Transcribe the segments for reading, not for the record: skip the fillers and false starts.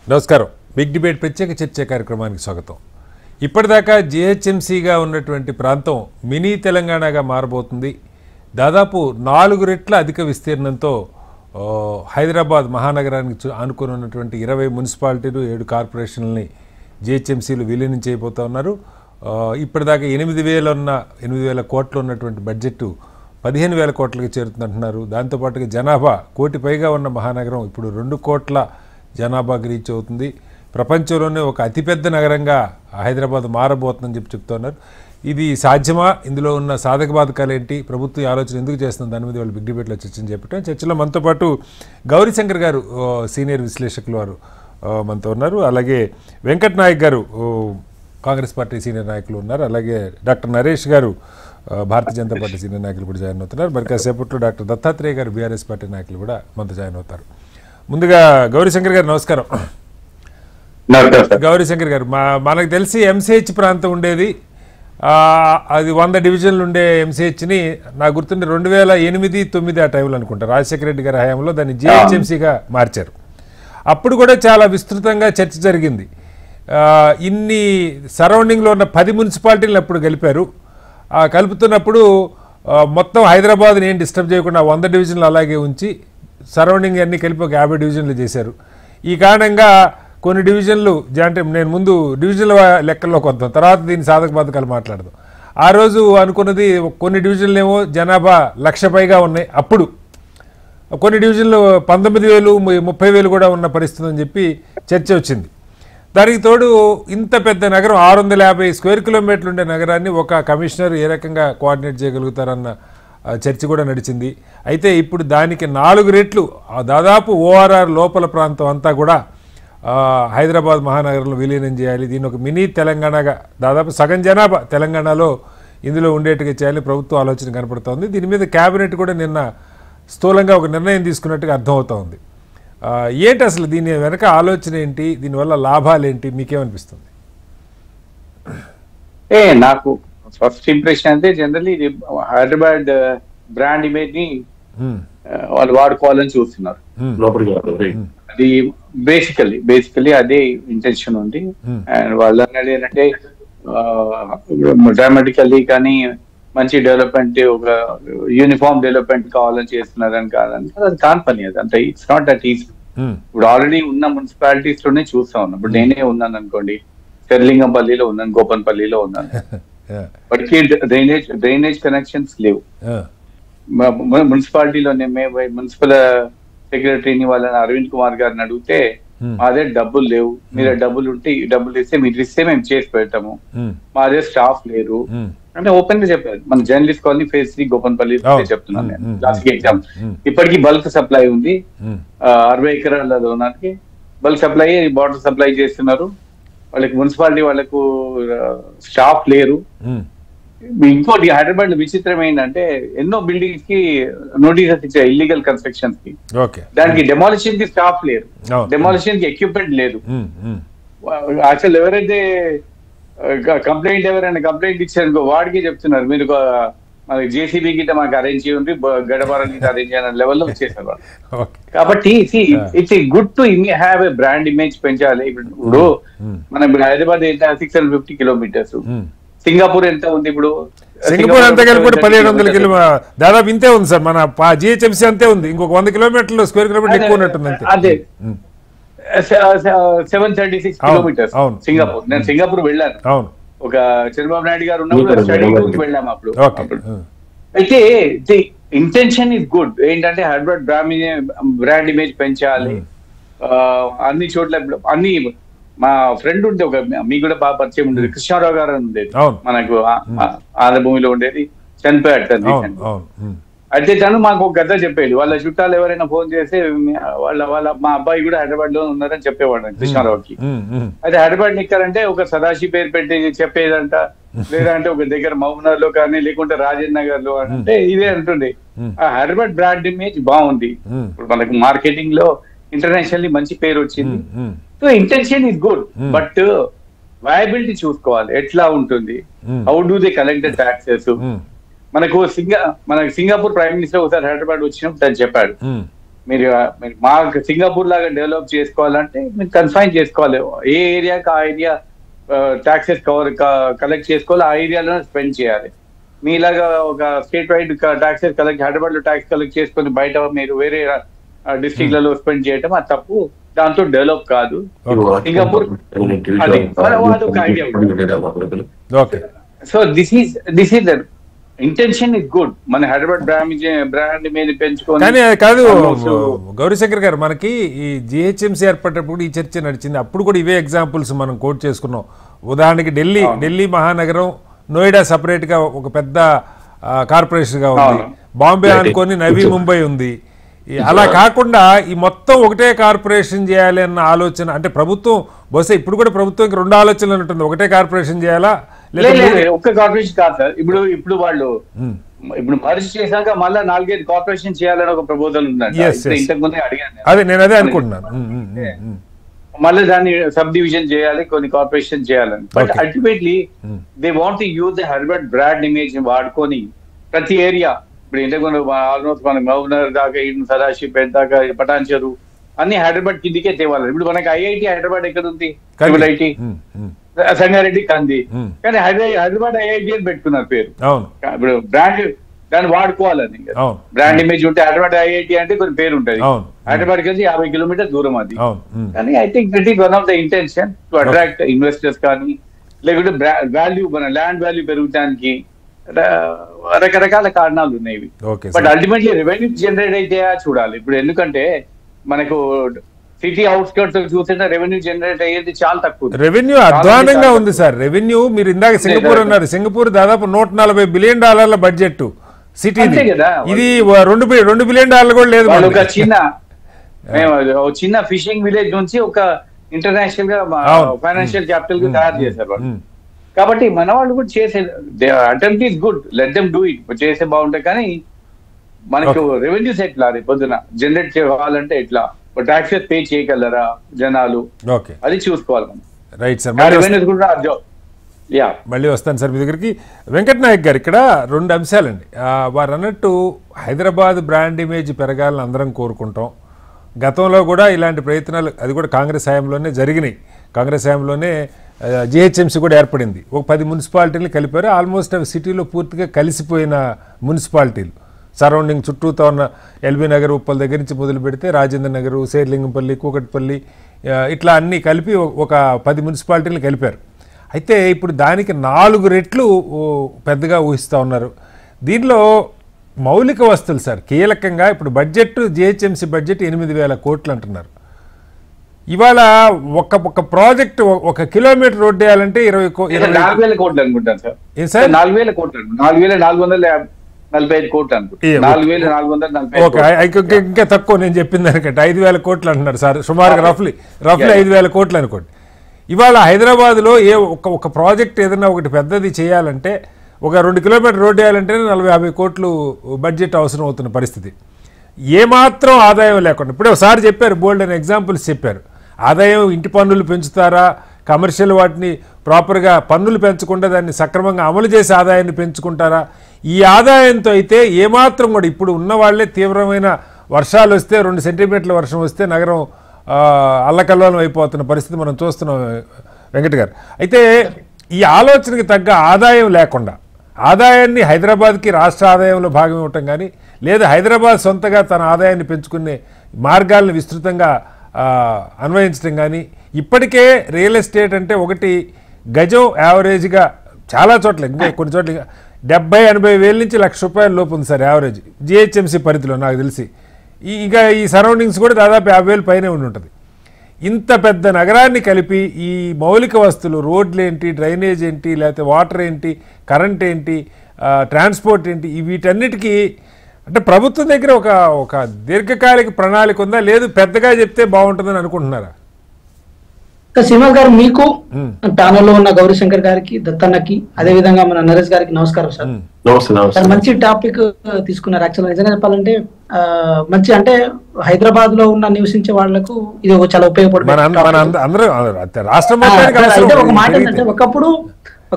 నమస్కారం. Big debate ప్రత్యేక చర్చ కార్యక్రమానికి స్వాగతం. ఇప్పటిదాకా జిహెచ్ఎంసీగా ఉన్నటువంటి ప్రాంతం మినీ తెలంగాణగా మారబోతుంది. దాదాపు 4 రెట్ల అధిక విస్తీర్ణంతో హైదరాబాద్ మహానగరానికి ఆనుకుని ఉన్నటువంటి 20 మున్సిపాలిటీలు 7 కార్పొరేషన్లని జిహెచ్ఎంసీలు విలీనం చేయబోతూ ఉన్నారు. ఇప్పటిదాకా 8,000 కోట్లు ఉన్నటువంటి బడ్జెట్ 15,000 కోట్లకి చేరుతుందంటున్నారు. దాంతోపాటుగా జనాభా 1 కోటి పైగా ఉన్న మహానగరం ఇప్పుడు 2 కోట్ల జనాభాకి రీచ్ అవుతుంది. ప్రపంచంలోనే ఒక అతిపెద్ద నగరంగా హైదరాబాద్ మారబోతుందని చెప్తున్నారు. ఇది సాధ్యమా? ఇందులో ఉన్న సాధక బాధకాలు ఏంటి? ప్రభుత్వం ఆలోచన ఎందుకు చేస్తుంది? దాని మీద వాళ్ళు బిగ్ డిబేట్లో చర్చని చెప్పటం. చర్చలో మనతో పాటు గౌరీశంకర్ గారు సీనియర్ విశ్లేషకులు వారు మనతో ఉన్నారు. అలాగే వెంకట్ నాయక్ గారు కాంగ్రెస్ పార్టీ సీనియర్ నాయకులు ఉన్నారు. అలాగే డాక్టర్ నరేష్ గారు భారతీయ జనతా పార్టీ సీనియర్ నాయకులు కూడా జాయిన్ అవుతున్నారు. మరి కాసేపట్లో డాక్టర్ దత్తాత్రేయ గారు బీఆర్ఎస్ పార్టీ నాయకులు కూడా మనతో జాయిన్ అవుతారు. ముందుగా గౌరీశంకర్ గారు నమస్కారం. గౌరీశంకర్ గారు, మనకు తెలిసి ఎంసీహెచ్ ప్రాంతం ఉండేది, అది 100 డివిజన్లు ఉండే ఎంసీహెచ్ని నాకు గుర్తుండే 2008-9 ఆ టైంలో అనుకుంటా రాజశేఖర రెడ్డి గారి హయాంలో దాన్ని జిహెచ్ఎంసీగా మార్చారు. అప్పుడు కూడా చాలా విస్తృతంగా చర్చ జరిగింది. ఇన్ని సరౌండింగ్లో ఉన్న 10 మున్సిపాలిటీలను అప్పుడు కలిపారు. కలుపుతున్నప్పుడు మొత్తం హైదరాబాద్ని ఏం డిస్టర్బ్ చేయకుండా 100 డివిజన్లు అలాగే ఉంచి సరౌండింగ్ అన్నీ కలిపి ఒక 50 డివిజన్లు చేశారు. ఈ కారణంగా కొన్ని డివిజన్లు అంటే నేను ముందు డివిజన్ల లెక్కల్లో కొంత తర్వాత దీని సాధక బాధకాలు మాట్లాడదాం. ఆ రోజు అనుకున్నది కొన్ని డివిజన్లు ఏమో జనాభా 1,00,000 పైగా ఉన్నాయి. అప్పుడు కొన్ని డివిజన్లు 19,000, 30,000 కూడా ఉన్న పరిస్థితి అని చెప్పి చర్చ వచ్చింది. దానికి తోడు ఇంత పెద్ద నగరం 650 స్క్వేర్ కిలోమీటర్లు ఉండే నగరాన్ని ఒక కమిషనర్ ఏ రకంగా కోఆర్డినేట్ చేయగలుగుతారన్న చర్చ కూడా నడిచింది. అయితే ఇప్పుడు దానికి 4 రెట్లు దాదాపు ఓఆర్ఆర్ లోపల ప్రాంతం అంతా కూడా హైదరాబాద్ మహానగరంలో విలీనం చేయాలి. దీన్ని ఒక మినీ తెలంగాణగా దాదాపు సగం జనాభా తెలంగాణలో ఇందులో ఉండేట్టుగా చేయాలని ప్రభుత్వం ఆలోచన కనపడుతోంది. దీని మీద క్యాబినెట్ కూడా నిన్న స్థూలంగా ఒక నిర్ణయం తీసుకున్నట్టుగా అర్థమవుతోంది. ఏంటి అసలు దీని వెనక ఆలోచన ఏంటి? దీనివల్ల లాభాలు ఏంటి? మీకేమనిపిస్తుంది? నాకు ఫస్ట్ ఇంప్రెషన్ అంటే జనరల్లీ హైదరాబాద్ బ్రాండ్ ఇమేజ్ ని వాళ్ళు వాడుకోవాలని చూస్తున్నారు. అది బేసికలీ అదే ఇంటెన్షన్ ఉంది. అండ్ వాళ్ళు అన్నది ఏంటంటే డ్రామాటికల్లీ కానీ మంచి డెవలప్మెంట్, ఒక యూనిఫామ్ డెవలప్మెంట్ కావాలని చేస్తున్నారని కాదని అది కాని పని. అది అంటే ఇట్స్ నాట్ దట్ ఈజీ. ఇప్పుడు ఆల్రెడీ ఉన్న మున్సిపాలిటీస్ లోనే చూస్తా ఉన్నాం. ఇప్పుడు నేనే ఉన్నాను అనుకోండి, శర్లింగంపల్లిలో ఉన్నాను, గోపన్పల్లిలో ఉన్నాను. వాటికి డ్రైనేజ్ కనెక్షన్స్ లేవు. మున్సిపాలిటీలోనే మున్సిపల్ సెక్రటరీని వాళ్ళని అరవింద్ కుమార్ గారిని అడిగితే మాదే డబ్బులు లేవు, మీరే డబ్బులు ఉంటే ఈ డబ్బులు ఇస్తే మీరు ఇస్తే మేము చేసి పెడతాము, మాదే స్టాఫ్ లేరు అంటే ఓపెన్ గా చెప్పారు. మన జర్నలిస్ట్ కాలనీ ఫేజ్ 3 గోపన్పల్లి చెప్తున్నాను నేను. లాస్ట్ ఎగ్జామ్ ఇప్పటికీ బల్క్ సప్లై ఉంది. 60 ఎకరాల దోనానికి బల్క్ సప్లై, వాటర్ సప్లై చేస్తున్నారు. వాళ్ళకి మున్సిపాలిటీ వాళ్ళకు స్టాఫ్ లేరు. ఇంకోటి హైదరాబాద్ లో విచిత్రం ఏంటంటే ఎన్నో బిల్డింగ్స్ కి నోటీసెస్ ఇచ్చారు ఇల్లీగల్ కన్స్ట్రక్షన్స్ కి. దానికి డెమాలిషన్ కి స్టాఫ్ లేరు, డెమాలిషన్ కి ఎక్విప్మెంట్ లేదు. అసలు ఎవరైతే ఎవరైనా కంప్లైంట్ ఇచ్చారనుకో వాడికి చెప్తున్నారు మీరు మనకి జేసీబీ గిట్ట మాకు అరేంజ్ చేయండి, గడపారం గిట్ట అరేంజ్ చేయని లెవెల్లో వచ్చేసారు వాళ్ళు. కాబట్టి it's good to have a brand image పెంచాలి. ఇప్పుడు మనం హైదరాబాద్ 650 కిలోమీటర్స్, సింగపూర్ ఎంత ఉంది? ఇప్పుడు సింగపూర్ అంతా కలిపి 1,700 కిలోమీటర్ దాదాపు ఇంతే ఉంది సార్. మన జిహెచ్ఎంసీ అంతే ఉంది. ఇంకొక 100 కిలోమీటర్లు స్క్వేర్ కిలోమీటర్ ఎక్కువ ఉన్నట్టుంది. అదే 736 కిలోమీటర్స్ సింగపూర్. నేను సింగపూర్ వెళ్ళాను. అవును, ఒక చంద్రబాబు నాయుడు గారు ఉన్నప్పుడు స్టడీ టూర్కి వెళ్ళాము అప్పుడు. అయితే ది ఇంటెన్షన్ ఇస్ గుడ్. ఏంటంటే హైదరాబాద్ బ్రాండ్ ఇమేజ్ పెంచాలి అన్ని చోట్ల. అన్ని మా ఫ్రెండ్ ఉండే ఒక మీకు కూడా బాగా పరిచయం ఉండేది, కృష్ణారావు గారు అని ఉండేది, మనకు ఆంధ్రభూమిలో ఉండేది, చనిపోయాడు. అయితే తను మాకు ఒక కథ చెప్పేది. వాళ్ళ చుట్టాలు ఎవరైనా ఫోన్ చేస్తే మా అబ్బాయి కూడా హైదరాబాద్ లో ఉన్నారని చెప్పేవాడు కృష్ణారావుకి. అయితే హైదరాబాద్ నిక్కారంటే ఒక సదాశి పేరు పెట్టి చెప్పేదంట, లేదంటే ఒక దగ్గర మహబూబ్నగర్ లో కానీ లేకుంటే రాజేంద్ర నగర్ లో అంటే ఇదే అంటుండే. ఆ హైదరాబాద్ బ్రాండ్ ఇమేజ్ బాగుంది. ఇప్పుడు మనకు మార్కెటింగ్ లో ఇంటర్నేషనల్లీ మంచి పేరు వచ్చింది. So intention is good, but viability చూసుకోవాలి ఎట్లా ఉంటుంది. How do they collect the taxes? మనకు సింగపూర్ ప్రైమ్ మినిస్టర్ ఒకసారి హైదరాబాద్ వచ్చినప్పుడు తను చెప్పాడు, మీరు మా సింగపూర్ లాగా డెవలప్ చేసుకోవాలంటే మీరు కన్ఫైన్ చేసుకోవాలి, ఏ ఏరియాకి ఆ ఏరియా ట్యాక్సెస్ కలెక్ట్ చేసుకోవాలి, ఆ ఏరియాలోనే స్పెండ్ చేయాలి. మీలాగా ఒక స్టేట్ వైడ్ ట్యాక్సెస్ హైదరాబాద్ లో ట్యాక్స్ కలెక్ట్ చేసుకొని బయట మీరు వేరే డిస్ట్రిక్ట్లలో స్పెండ్ చేయటం అది తప్పు, దాంతో డెవలప్ కాదు. సింగపూర్ అదొక idea. So this is intention is good. మన హైదరాబాద్ బ్రాండ్ మీద పెంచుకొని. కానీ అది కాదు గౌరీశంకర్ గారు, మనకి ఈ జిహెచ్ఎంసీ ఏర్పడినప్పుడు ఈ చర్చ నడిచింది. అప్పుడు కూడా ఇవే ఎగ్జాంపుల్స్ మనం కోట్ చేసుకున్నాం. ఉదాహరణకి ఢిల్లీ మహానగరం, నోయిడా సపరేట్ గా ఒక పెద్ద కార్పొరేషన్ గా ఉంది, బాంబే అనుకొని నవీ ముంబై ఉంది. అలా కాకుండా ఈ మొత్తం ఒకటే కార్పొరేషన్ చేయాలి అన్న ఆలోచన, అంటే ప్రభుత్వం బహుశా ఇప్పుడు కూడా ప్రభుత్వం 2 ఆలోచనలు ఉంటుంది. ఒకటే కార్పొరేషన్ చేయాలా, ఒక్క కార్పొరేషన్ కాదు సార్. ఇప్పుడు వాళ్ళు మర్జ్ చేశాక మళ్ళీ 4-5 కార్పొరేషన్ చేయాలని ఒక ప్రపోజల్ ఉందండి. ఇంతకు ముందే అడిగాను, అదే నేను అదే అనుకుంటున్నాను. మళ్ళీ దాన్ని సబ్ డివిజన్ చేయాలి, కొన్ని కార్పొరేషన్ చేయాలని. But ultimately they want to use the Hyderabad brand image వాడుకొని ప్రతి ఏరియా, ఇప్పుడు ఇంతకు ఆల్మోస్ట్ మనకి మహబూబ్నగర్ దాకా, సదాశివపేట దాకా, పటాన్ చెరు అన్ని హైదరాబాద్ కిందికే తేవాలి. ఇప్పుడు మనకి ఐఐటి హైదరాబాద్ ఎక్కడ ఉంది? ఐటీ సంగారెడ్డి కంది, కానీ హైదరాబాద్ ఐఐటి అని పెట్టుకున్నారు పేరు. ఇప్పుడు బ్రాండ్ దాన్ని వాడుకోవాలని, బ్రాండ్ ఇమేజ్ ఉంటే హైదరాబాద్ ఐఐటి అంటే కొన్ని పేరు ఉంటుంది. హైదరాబాద్ కలిసి 50 కిలోమీటర్ దూరం అది. కానీ I think that is one of the intention to attract investors కానీ, లేకుంటే వాల్యూ, మన ల్యాండ్ వాల్యూ పెరుగుతానికి రకరకాల కారణాలు ఉన్నాయి. బట్ అల్టిమేట్లీ రెవెన్యూ జనరేట్ అయితే చూడాలి. ఇప్పుడు ఎందుకంటే మనకు సిటీ అవుట్స్కర్ట్స్ చూస్తే రెవెన్యూ జనరేట్ అయ్యేది చాలా తక్కువ. రెవెన్యూ అధ్వానంగా ఉంది సార్. రెవెన్యూ మీరు ఇందాక సింగపూర్ అన్నారు, సింగపూర్ దాదాపు $140 బిలియన్ బడ్జెట్ సిటీ. ఇది $2 బిలియన్ కూడా లేదు. ఒక చిన్న ఫిషింగ్ విలేజ్ నుంచి ఒక ఇంటర్నేషనల్ గా ఫైనాన్షియల్ క్యాపిటల్ గా తయారు చేశారు వాళ్ళు. కాబట్టి మన వాళ్ళు కూడా చేసే attempt is good, let them do it, చేసే బాగుంటాయి. కానీ మనకు రెవెన్యూస్ ఎట్లా రేపు పొద్దున జనరేట్ చేయాలంటే ఎట్లా, ట్యాక్సెస్ పే చేయగలరా జనాలు, అది చూసుకోవాలి మనం. రైట్ సార్, మళ్ళీ వస్తాను సార్ మీ దగ్గరికి. వెంకట్ నాయక్ గారు, ఇక్కడ 2 అంశాలండి. వారు అన్నట్టు హైదరాబాద్ బ్రాండ్ ఇమేజ్ పెరగాలని అందరం కోరుకుంటాం. గతంలో కూడా ఇలాంటి ప్రయత్నాలు, అది కూడా కాంగ్రెస్ హయాంలోనే జరిగినాయి. కాంగ్రెస్ హయాంలోనే జిహెచ్ఎంసీ కూడా ఏర్పడింది. ఒక 10 మున్సిపాలిటీలు కలిపారు. ఆల్మోస్ట్ అవి సిటీలో పూర్తిగా కలిసిపోయిన మున్సిపాలిటీలు. సరౌండింగ్ చుట్టూతో ఉన్న ఎల్బీ నగర్, ఉప్పల్ దగ్గర నుంచి మొదలు పెడితే రాజేంద్ర నగర్, శేర్లింగంపల్లి, కూకట్పల్లి, ఇట్లా అన్నీ కలిపి ఒక 10 మున్సిపాలిటీలు కలిపారు. అయితే ఇప్పుడు దానికి 4 రెట్లు పెద్దగా ఊహిస్తూ ఉన్నారు. దీనిలో మౌలిక వస్తువులు సార్ కీలకంగా, ఇప్పుడు బడ్జెట్ జిహెచ్ఎంసీ బడ్జెట్ 8,000 కోట్లు అంటున్నారు. ఇవాళ ఒక ప్రాజెక్ట్ 1 కిలోమీటర్ రోడ్డు వేయాలంటే 4,000 కోట్లు అనుకుంటాను సార్. 4,000 కోట్లు, 4,445 కోట్లు అనుకుంటాను. 4,445. ఇంకా తక్కువ నేను చెప్పింది దానికంటే 5,000 కోట్లు అంటున్నారు సార్. సుమారుగా రఫ్లీ 5,000 కోట్లు అనుకోండి. ఇవాళ హైదరాబాద్లో ఒక ప్రాజెక్ట్ ఏదైనా ఒకటి పెద్దది చేయాలంటే, ఒక 2 కిలోమీటర్ రోడ్డు వేయాలంటే 40-50 కోట్లు బడ్జెట్ అవసరం అవుతున్న పరిస్థితి. ఏమాత్రం ఆదాయం లేకుండా, ఇప్పుడే ఒకసారి చెప్పారు, బోల్డ్ అని ఎగ్జాంపుల్స్ చెప్పారు. ఆదాయం ఇంటి పన్నులు పెంచుతారా, కమర్షియల్ వాటిని ప్రాపర్గా పన్నులు పెంచకుండా దాన్ని సక్రమంగా అమలు చేసి ఆదాయాన్ని పెంచుకుంటారా? ఈ ఆదాయంతో అయితే ఏమాత్రం కూడా, ఇప్పుడు ఉన్న వాళ్ళే తీవ్రమైన వర్షాలు వస్తే 2 సెంటీమీటర్ల వర్షం వస్తే నగరం అల్లకల్లోలం అయిపోతున్న పరిస్థితి మనం చూస్తున్నాం వెంకట్ గారు. అయితే ఈ ఆలోచనకి తగ్గ ఆదాయం లేకుండా, ఆదాయాన్ని హైదరాబాద్కి రాష్ట్ర ఆదాయంలో భాగం ఇవ్వటం కానీ, లేదా హైదరాబాద్ సొంతగా తన ఆదాయాన్ని పెంచుకునే మార్గాలను విస్తృతంగా అన్వయించడం కానీ, ఇప్పటికే రియల్ ఎస్టేట్ అంటే ఒకటి గజం యావరేజ్గా చాలా చోట్ల, ఇంకా కొన్ని చోట్ల 70-80 వేల నుంచి ₹1,00,000 లోపు ఉంది సార్ యావరేజ్ జిహెచ్ఎంసీ పరిధిలో నాకు తెలిసి. ఇక ఈ సరౌండింగ్స్ కూడా దాదాపు 50,000 పైనే ఉంటుంది. ఇంత పెద్ద నగరాన్ని కలిపి ఈ మౌలిక వస్తువులు, రోడ్లు ఏంటి, డ్రైనేజ్ ఏంటి, లేకపోతే వాటర్ ఏంటి, కరెంట్ ఏంటి, ట్రాన్స్పోర్ట్ ఏంటి, వీటన్నిటికీ అంటే ప్రభుత్వం దగ్గర ఒక దీర్ఘకాలిక ప్రణాళిక ఉందా, లేదు పెద్దగా చెప్తే బాగుంటుందని అనుకుంటున్నారా? శ్రీనివాస్ గారు, మీకు ప్యానెల్లో ఉన్న గౌరీశంకర్ గారికి, దత్తన్నకి, అదే విధంగా మన నరేష్ గారికి నమస్కారం సార్. మంచి టాపిక్ తీసుకున్నారు. యాక్చువల్గా నిజంగా చెప్పాలంటే మంచి, అంటే హైదరాబాద్ లో ఉన్న నివసించే వాళ్లకు ఇది చాలా ఉపయోగపడుతుంది. ఒక మాట ఏంటంటే,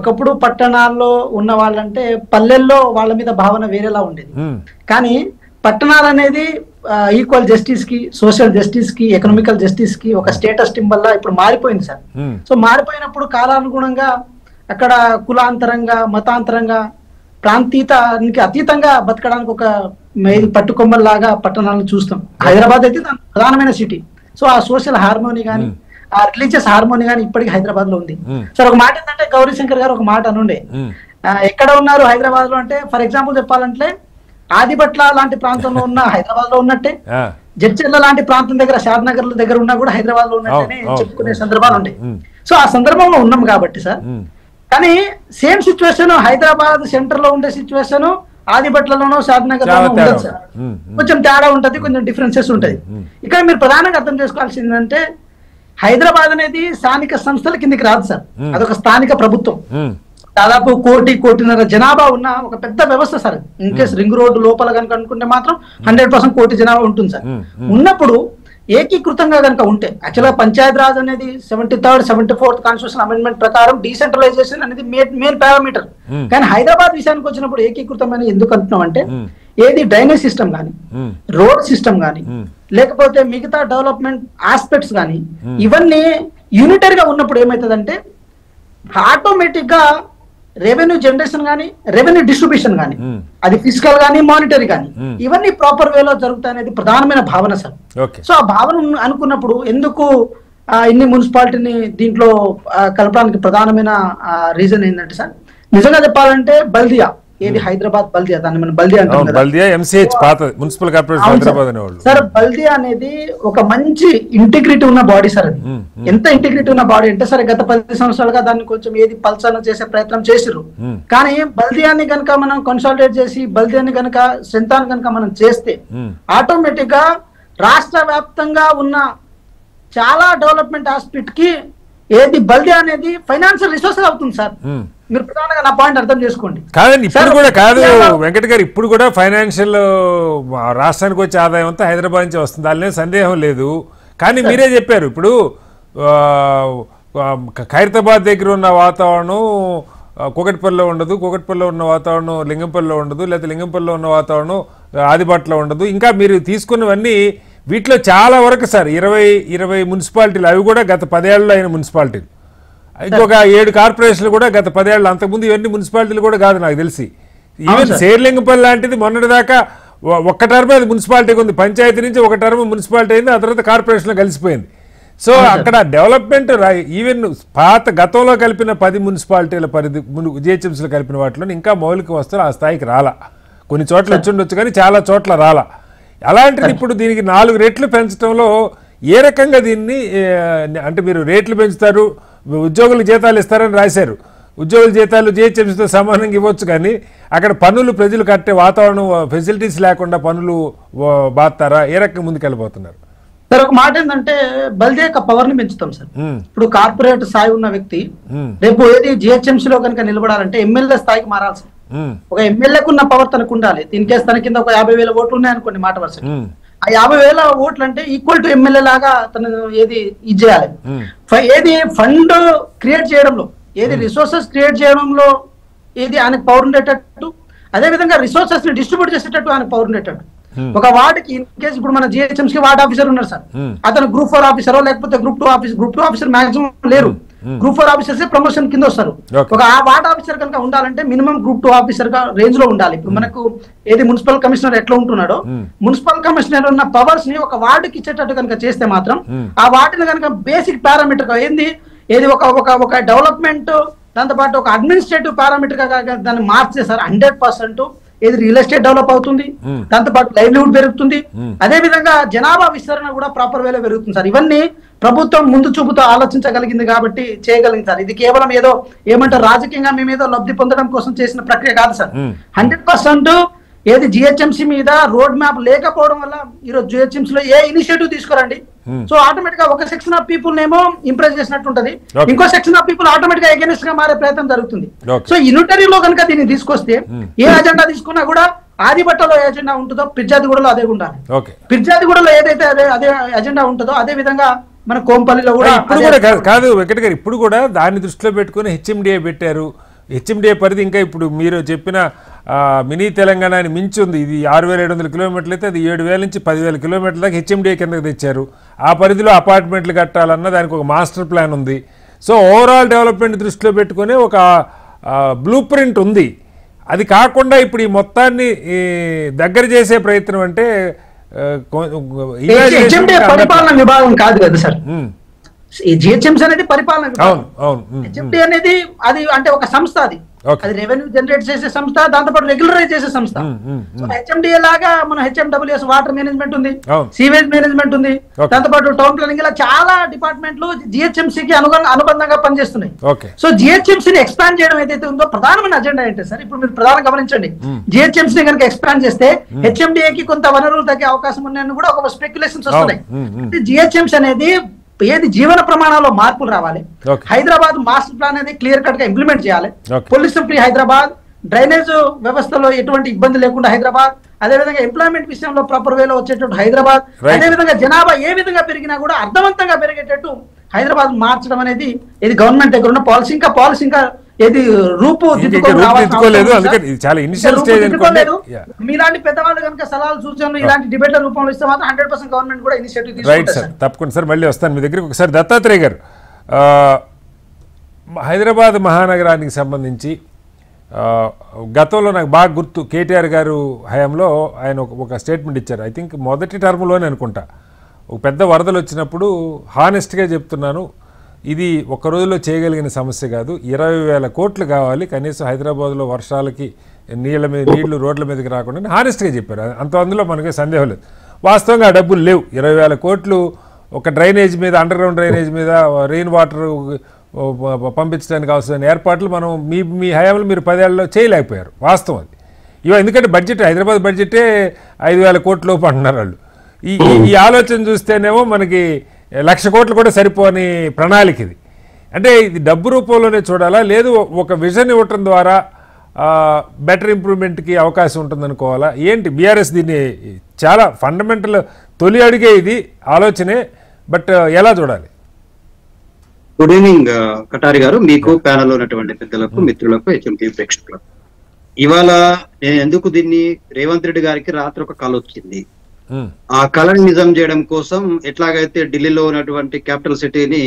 ఒకప్పుడు పట్టణాల్లో ఉన్న వాళ్ళంటే పల్లెల్లో వాళ్ళ మీద భావన వేరేలా ఉండేది. కానీ పట్టణాలు అనేది ఈక్వల్ జస్టిస్ కి, సోషల్ జస్టిస్ కి, ఎకనామికల్ జస్టిస్ కి ఒక స్టేటస్ సింబల్ లా ఇప్పుడు మారిపోయింది సార్. సో మారిపోయినప్పుడు కాలానుగుణంగా అక్కడ కులాంతరంగా, మతాంతరంగా, ప్రాంతీతానికి అతీతంగా బతకడానికి ఒక పట్టుకొమ్మల్లాగా పట్టణాలను చూస్తాం. హైదరాబాద్ అయితే ప్రధానమైన సిటీ. సో ఆ సోషల్ హార్మోనీ కానీ, ఆ రిలీజియస్ హార్మోనీ కానీ ఇప్పటికీ హైదరాబాద్ లో ఉంది. సార్ ఒక మాట ఏంటంటే, గౌరీశంకర్ గారు ఒక మాట అనుండే, ఎక్కడ ఉన్నారు హైదరాబాద్ లో అంటే, ఫర్ ఎగ్జాంపుల్ చెప్పాలంటే ఆదిబట్ల లాంటి ప్రాంతంలో ఉన్న హైదరాబాద్ లో ఉన్నట్టే, జడ్చర్ల లాంటి ప్రాంతం దగ్గర, షాద్నగర్ దగ్గర ఉన్నా కూడా హైదరాబాద్ లో ఉన్నట్టే చెప్పుకునే సందర్భాలు ఉంటాయి. సో ఆ సందర్భంలో ఉన్నాం కాబట్టి సార్. కానీ సేమ్ సిచ్యువేషన్ హైదరాబాద్ సెంటర్ లో ఉండే సిచ్యువేషన్ ఆదిబట్లలోనో, షాద్నగర్ లోనో ఉండదు సార్. కొంచెం తేడా ఉంటది, కొంచెం డిఫరెన్సెస్ ఉంటది. ఇక్కడ మీరు ప్రధానంగా అర్థం చేసుకోవాల్సింది ఏంటంటే, హైదరాబాద్ అనేది స్థానిక సంస్థల కిందకి రాదు సార్, అదొక స్థానిక ప్రభుత్వం. దాదాపు 1.5 జనాభా ఉన్న ఒక పెద్ద వ్యవస్థ sir. In case ring road లోపల కనుక అనుకుంటే మాత్రం 100% 1 జనాభా ఉంటుంది సార్. ఉన్నప్పుడు ఏకీకృతంగా కనుక ఉంటే, యాక్చువల్గా పంచాయత్ రాజ్ అనేది 73rd 74th కాన్స్టిట్యూషన్ అమెండ్మెంట్ ప్రకారం డీసెంట్రలైజేషన్ అనేది మెయిన్ పారామీటర్. కానీ హైదరాబాద్ విషయానికి వచ్చినప్పుడు ఏకీకృతమని ఎందుకు అంటున్నాం అంటే, ఏది డ్రైనేజ్ సిస్టమ్ కానీ, రోడ్ సిస్టమ్ కానీ, లేకపోతే మిగతా డెవలప్మెంట్ ఆస్పెక్ట్స్ కానీ, ఇవన్నీ యూనిటరీగా ఉన్నప్పుడు ఏమవుతుందంటే ఆటోమేటిక్ గా రెవెన్యూ జనరేషన్ కానీ, రెవెన్యూ డిస్ట్రిబ్యూషన్ కానీ, అది ఫిజికల్ కానీ, మానిటరీ కానీ, ఇవన్నీ ప్రాపర్ వేలో జరుగుతాయి అనేది ప్రధానమైన భావన సార్. సో ఆ భావన అనుకున్నప్పుడు ఎందుకు ఇన్ని మున్సిపాలిటీని దీంట్లో కలపడానికి ప్రధానమైన రీజన్ ఏంటంటే సార్, నిజంగా చెప్పాలంటే బల్దియా, ఏది హైదరాబాద్ బల్దియా, దాన్ని మనం బల్దియా అంటాం కదా. బల్దియా ఎంసీహెచ్ పాత మున్సిపల్ కార్పొరేషన్ హైదరాబాద్ అనేవాళ్ళు సార్. బల్దియా అనేది ఒక మంచి ఇంటిగ్రిటీ ఉన్న బాడీ సార్. అది ఎంత ఇంటిగ్రిటీ ఉన్న బాడీ అంటే సార్, గత 10 సంవత్సరాలుగా దాన్ని కొంచెం ఏది పల్సన చేసే ప్రయత్నం చేసిర్రు. కానీ బల్దియాని కనుక మనం కన్సాలిడేట్ చేసి, బల్దియాని కనుక స్ట్రెంథ్ కనుక మనం చేస్తే, ఆటోమేటిక్ గా రాష్ట్ర వ్యాప్తంగా ఉన్న చాలా డెవలప్మెంట్ ఆస్పెక్ట్ కి ఏది బల్దియా అనేది ఫైనాన్షియల్ రిసోర్స్ అవుతుంది సార్. మీరు ప్రధానంగా నా పాయింట్ అర్థం చేసుకోండి. కాదండి, ఇప్పుడు కూడా కాదు వెంకట్ గారు, ఇప్పుడు కూడా ఫైనాన్షియల్ రాష్ట్రానికి వచ్చే ఆదాయం అంతా హైదరాబాద్ నుంచి వస్తుంది, దానిలో సందేహం లేదు. కానీ మీరే చెప్పారు, ఇప్పుడు ఖైరతాబాద్ దగ్గర ఉన్న వాతావరణం కూకట్పల్లిలో ఉండదు, కూకట్పల్లిలో ఉన్న వాతావరణం లింగంపల్లిలో ఉండదు, లేకపోతే లింగంపల్లిలో ఉన్న వాతావరణం ఆదిబట్లో ఉండదు. ఇంకా మీరు తీసుకున్నవన్నీ వీటిలో చాలా వరకు సార్ 20 మున్సిపాలిటీలు, అవి కూడా గత 10 ఏళ్ళలో అయిన మున్సిపాలిటీలు. ఇంకొక 7 కార్పొరేషన్లు కూడా గత 10 ఏళ్ళు. అంతకుముందు ఇవన్నీ మున్సిపాలిటీలు కూడా కాదు నాకు తెలిసి. ఈవెన్ శేర్లింగపల్లి లాంటిది మొన్నటి దాకా ఒక్క టర్మ్ అది మున్సిపాలిటీకి ఉంది, పంచాయతీ నుంచి ఒక టర్మ్ మున్సిపాలిటీ అయింది, ఆ తర్వాత కార్పొరేషన్లో కలిసిపోయింది. సో అక్కడ డెవలప్మెంట్ ఈవెన్ పాత గతంలో కలిపిన 10 మున్సిపాలిటీల పరిధి జిహెచ్ఎంసీలో కలిపిన వాటిలో ఇంకా మౌలిక వస్తువులు ఆ స్థాయికి రాలా. కొన్ని చోట్ల వచ్చి ఉండొచ్చు కానీ చాలా చోట్ల రాలా. అలాంటిది ఇప్పుడు దీనికి 4 రెట్లు పెంచడంలో ఏ రకంగా దీన్ని, అంటే మీరు రేట్లు పెంచుతారు, ఉద్యోగులకు జీతాలు ఇస్తారని రాశారు, ఉద్యోగుల జీతాలు జిహెచ్ఎంసీతో సమానంగా ఇవ్వచ్చు, కానీ అక్కడ పన్నులు ప్రజలు కట్టే వాతావరణం, ఫెసిలిటీస్ లేకుండా పన్నులు బాస్తారా? ఏ రకంగా ముందుకెళ్ళిపోతున్నారు సార్? ఒక మాట ఏంటంటే, బల్దియా యొక్క పవర్ ని పెంచుతాం సార్. ఇప్పుడు కార్పొరేట్ స్థాయి ఉన్న వ్యక్తి రేపు ఏది జిహెచ్ఎంసీలో కనుక నిలబడాలంటే ఎమ్మెల్యే స్థాయికి మారాలి సార్. ఒక ఎమ్మెల్యేకు ఉన్న పవర్ తనకు ఉండాలి. దీనికేసి తన కింద ఒక 50,000 ఓట్లు ఉన్నాయనుకోండి మాట వరుసకి, ఆ 50,000 ఓట్లు అంటే ఈక్వల్ టు ఎమ్మెల్యే లాగా తను ఏది ఇది చేయాలి. ఏది ఫండ్ క్రియేట్ చేయడంలో, ఏది రిసోర్సెస్ క్రియేట్ చేయడంలో ఏది ఆయనకు పవర్ ఉండేటట్టు, అదే విధంగా రిసోర్సెస్ ని డిస్ట్రిబ్యూట్ చేసేటట్టు ఆయనకు పవర్ ఉండేటట్టు. ఒక వార్డుకి ఇన్ కేసు ఇప్పుడు మన జిహెచ్ఎంసీ వార్డ్ ఆఫీసర్ ఉన్నారు సార్, అతను గ్రూప్ 4 ఆఫీసరో లేకపోతే గ్రూప్ 2 ఆఫీసర్ మాక్సిమం లేరు. గ్రూప్ 4 ఆఫీసర్స్ ప్రమోషన్ కింద వస్తారు. ఒక వార్డ్ ఆఫీసర్ కనుక ఉండాలంటే మినిమం గ్రూప్ 2 ఆఫీసర్ గా రేంజ్ లో ఉండాలి. ఇప్పుడు మనకు ఏది మున్సిపల్ కమిషనర్ ఎట్లా ఉంటున్నాడో, మున్సిపల్ కమిషనర్ ఉన్న పవర్స్ ని ఒక వార్డుకి ఇచ్చేటట్టు కనుక చేస్తే మాత్రం, ఆ వార్డుని కనుక బేసిక్ పారామీటర్ ఏది ఒక డెవలప్మెంట్, దాంతో పాటు ఒక అడ్మినిస్ట్రేటివ్ పారామీటర్ గా దాన్ని మార్చేసారు 100%. ఏది రియల్ ఎస్టేట్ డెవలప్ అవుతుంది, దాంతో పాటు లైవ్లీహుడ్ పెరుగుతుంది, అదే విధంగా జనాభా విస్తరణ కూడా ప్రాపర్ వేలో పెరుగుతుంది సార్. ఇవన్నీ ప్రభుత్వం ముందు చూపుతో ఆలోచించగలిగింది కాబట్టి చేయగలిగింది సార్. ఇది కేవలం ఏదో ఏమంటారు రాజకీయంగా మేము ఏదో లబ్ధి పొందడం కోసం చేసిన ప్రక్రియ కాదు సార్. 100% ఏది జిహెచ్ఎంసీ మీద రోడ్ మ్యాప్ లేకపోవడం వల్ల ఈరోజు జిహెచ్ఎంసీలో ఏ ఇనిషియేటివ్ తీసుకురండి, సో ఆటోమేటిక్ గా ఒక సెక్షన్ ఆఫ్ పీపుల్ నేమో ఇంప్రెస్ చేసినట్టు ఉంటది, ఇంకో సెక్షన్ ఆఫ్ పీపుల్ ఆటోమేటిక్ గా ఎగెనిస్ట్ గా మారే ప్రయత్నం జరుగుతుంది. సో యూనిటరీలో కనుక దీన్ని తీసుకొస్తే ఏ అజెండా తీసుకున్నా కూడా ఆదిబట్టలో ఏ అజెండా ఉంటుందో పిర్జాదిగూడలో అదే ఉండాలి. పిర్జాదిగూడలో ఏదైతే అదే అజెండా ఉంటుందో అదే విధంగా మన కోంపల్లిలో కూడా. ఇప్పుడు కూడా కాదు వెంకట గారు, ఇప్పుడు కూడా దాన్ని దృష్టిలో పెట్టుకుని హెచ్ఎండిఏ పెట్టారు. హెచ్ఎండిఏ పరిధి ఇంకా ఇప్పుడు మీరు చెప్పిన మినీ తెలంగాణని మించి ఉంది. ఇది 6,700 కిలోమీటర్లు అయితే అది 7,000 నుంచి 10,000 కిలోమీటర్ల దాకా హెచ్ఎండిఏ కిందకి తెచ్చారు. ఆ పరిధిలో అపార్ట్మెంట్లు కట్టాలన్న దానికి ఒక మాస్టర్ ప్లాన్ ఉంది. సో ఓవరాల్ డెవలప్మెంట్ దృష్టిలో పెట్టుకుని ఒక బ్లూ ప్రింట్ ఉంది. అది కాకుండా ఇప్పుడు ఈ మొత్తాన్ని దగ్గర చేసే ప్రయత్నం అంటే పరిపాలన విభాగం కాదు కదా సార్. జిహెచ్ఎంసీ అనేది పరిపాలన విభాగం. హెచ్ఎండి అనేది అది అంటే ఒక సంస్థ, అది రెవెన్యూ జనరేట్ చేసే సంస్థ, దాంతోపాటు రెగ్యులరైజ్ చేసే సంస్థ. హెచ్ఎండిఏ లాగా మన హెచ్ఎండబ్ల్యూఎస్ వాటర్ మేనేజ్మెంట్ ఉంది, సీవేజ్ మేనేజ్మెంట్ ఉంది, దాంతోపాటు టౌన్ ప్లానింగ్, ఇలా చాలా డిపార్ట్మెంట్లు జిహెచ్ఎంసీకి అనుబంధంగా పనిచేస్తున్నాయి. సో జిహెచ్ఎంసీని ఎక్స్పాండ్ చేయడం ఏదైతే ఉందో ప్రధానమైన అజెండా ఏంటి సార్? ఇప్పుడు మీరు ప్రధానంగా గమనించండి, జిహెచ్ఎంసీని కనుక ఎక్స్పాండ్ చేస్తే హెచ్ఎండిఏకి కొంత వనరులు తగ్గే అవకాశం ఉన్నాయని కూడా ఒక స్పెక్యులేషన్స్ వస్తున్నాయి. జిహెచ్ఎంసీ అనేది ఏది జీవన ప్రమాణాల్లో మార్పులు రావాలి, హైదరాబాద్ మాస్టర్ ప్లాన్ అనేది క్లియర్ కట్ గా ఇంప్లిమెంట్ చేయాలి, పొల్యూషన్ ఫ్రీ హైదరాబాద్, డ్రైనేజ్ వ్యవస్థలో ఎటువంటి ఇబ్బంది లేకుండా హైదరాబాద్, అదేవిధంగా ఎంప్లాయ్మెంట్ విషయంలో ప్రాపర్ వేలో వచ్చేటట్టు హైదరాబాద్, అదేవిధంగా జనాభా ఏ విధంగా పెరిగినా కూడా అర్థవంతంగా పెరిగేటట్టు హైదరాబాద్ మార్చడం అనేది ఇది గవర్నమెంట్ దగ్గర ఉన్న పాలసీ. ఇంకా పాలసీ ఇంకా ఏది రూపు మీలాంటి పెద్దవాళ్ళు కనుక సలహాలు సూచనలు ఇలాంటి డిబేట్ల రూపంలో ఇస్తే మాత్రం 100% గవర్నమెంట్ కూడా ఇనిషియేటివ్ తీసుకుంటుంది. తప్పకుండా సార్, మళ్ళీ వస్తాను మీ దగ్గరికి. ఒకసారి దత్తాత్రేయ గారు, హైదరాబాద్ మహానగరానికి సంబంధించి గతంలో నాకు బాగా గుర్తు, కేటీఆర్ గారు హయాంలో ఆయన ఒక స్టేట్మెంట్ ఇచ్చారు. ఐ థింక్ మొదటి టర్మ్లోనే అనుకుంటా, ఒక పెద్ద వరదలు వచ్చినప్పుడు హానెస్ట్గా చెప్తున్నాను, ఇది ఒక్క రోజులో చేయగలిగిన సమస్య కాదు, 20,000 కోట్లు కావాలి కనీసం హైదరాబాద్లో వర్షాలకి నీళ్లు రోడ్ల మీదకి రాకుండా హానెస్ట్గా చెప్పారు. అందులో మనకి సందేహం లేదు. వాస్తవంగా ఆ డబ్బులు లేవు. 20,000 కోట్లు ఒక డ్రైనేజ్ మీద, అండర్ గ్రౌండ్ డ్రైనేజ్ మీద, రెయిన్ వాటర్ పంపించడానికి అవసరమైన ఏర్పాట్లు మనం మీ హయాంలో మీరు 10 ఏళ్లలో చేయలేకపోయారు. వాస్తవం అది. ఎందుకంటే బడ్జెట్, హైదరాబాద్ బడ్జెటే 5,000 కోట్ల లోపు అంటున్నారు వాళ్ళు. ఈ ఆలోచన చూస్తేనేమో మనకి 1,00,000 కోట్లు కూడా సరిపోని ప్రణాళిక ఇది. అంటే ఇది డబ్బు రూపంలోనే చూడాలా, లేదు ఒక విజన్ ఇవ్వటం ద్వారా బెటర్ ఇంప్రూవ్మెంట్కి అవకాశం ఉంటుందనుకోవాలా? ఏంటి బీఆర్ఎస్ దీన్ని చాలా ఫండమెంటల్ తొలి అడిగే ఇది ఆలోచనే, బట్ ఎలా చూడాలి? గుడ్ ఈవినింగ్ కటారి గారు, మీకు ప్యానల్ ఉన్నటువంటి పెద్దలకు, మిత్రులకు, హెచ్ఎంటీ ప్రేక్షకులకు. ఇవాళ నేను ఎందుకు దీన్ని రేవంత్ రెడ్డి గారికి రాత్రి ఒక కళ వచ్చింది. ఆ కళని నిజం చేయడం కోసం ఎట్లాగైతే ఢిల్లీలో ఉన్నటువంటి క్యాపిటల్ సిటీని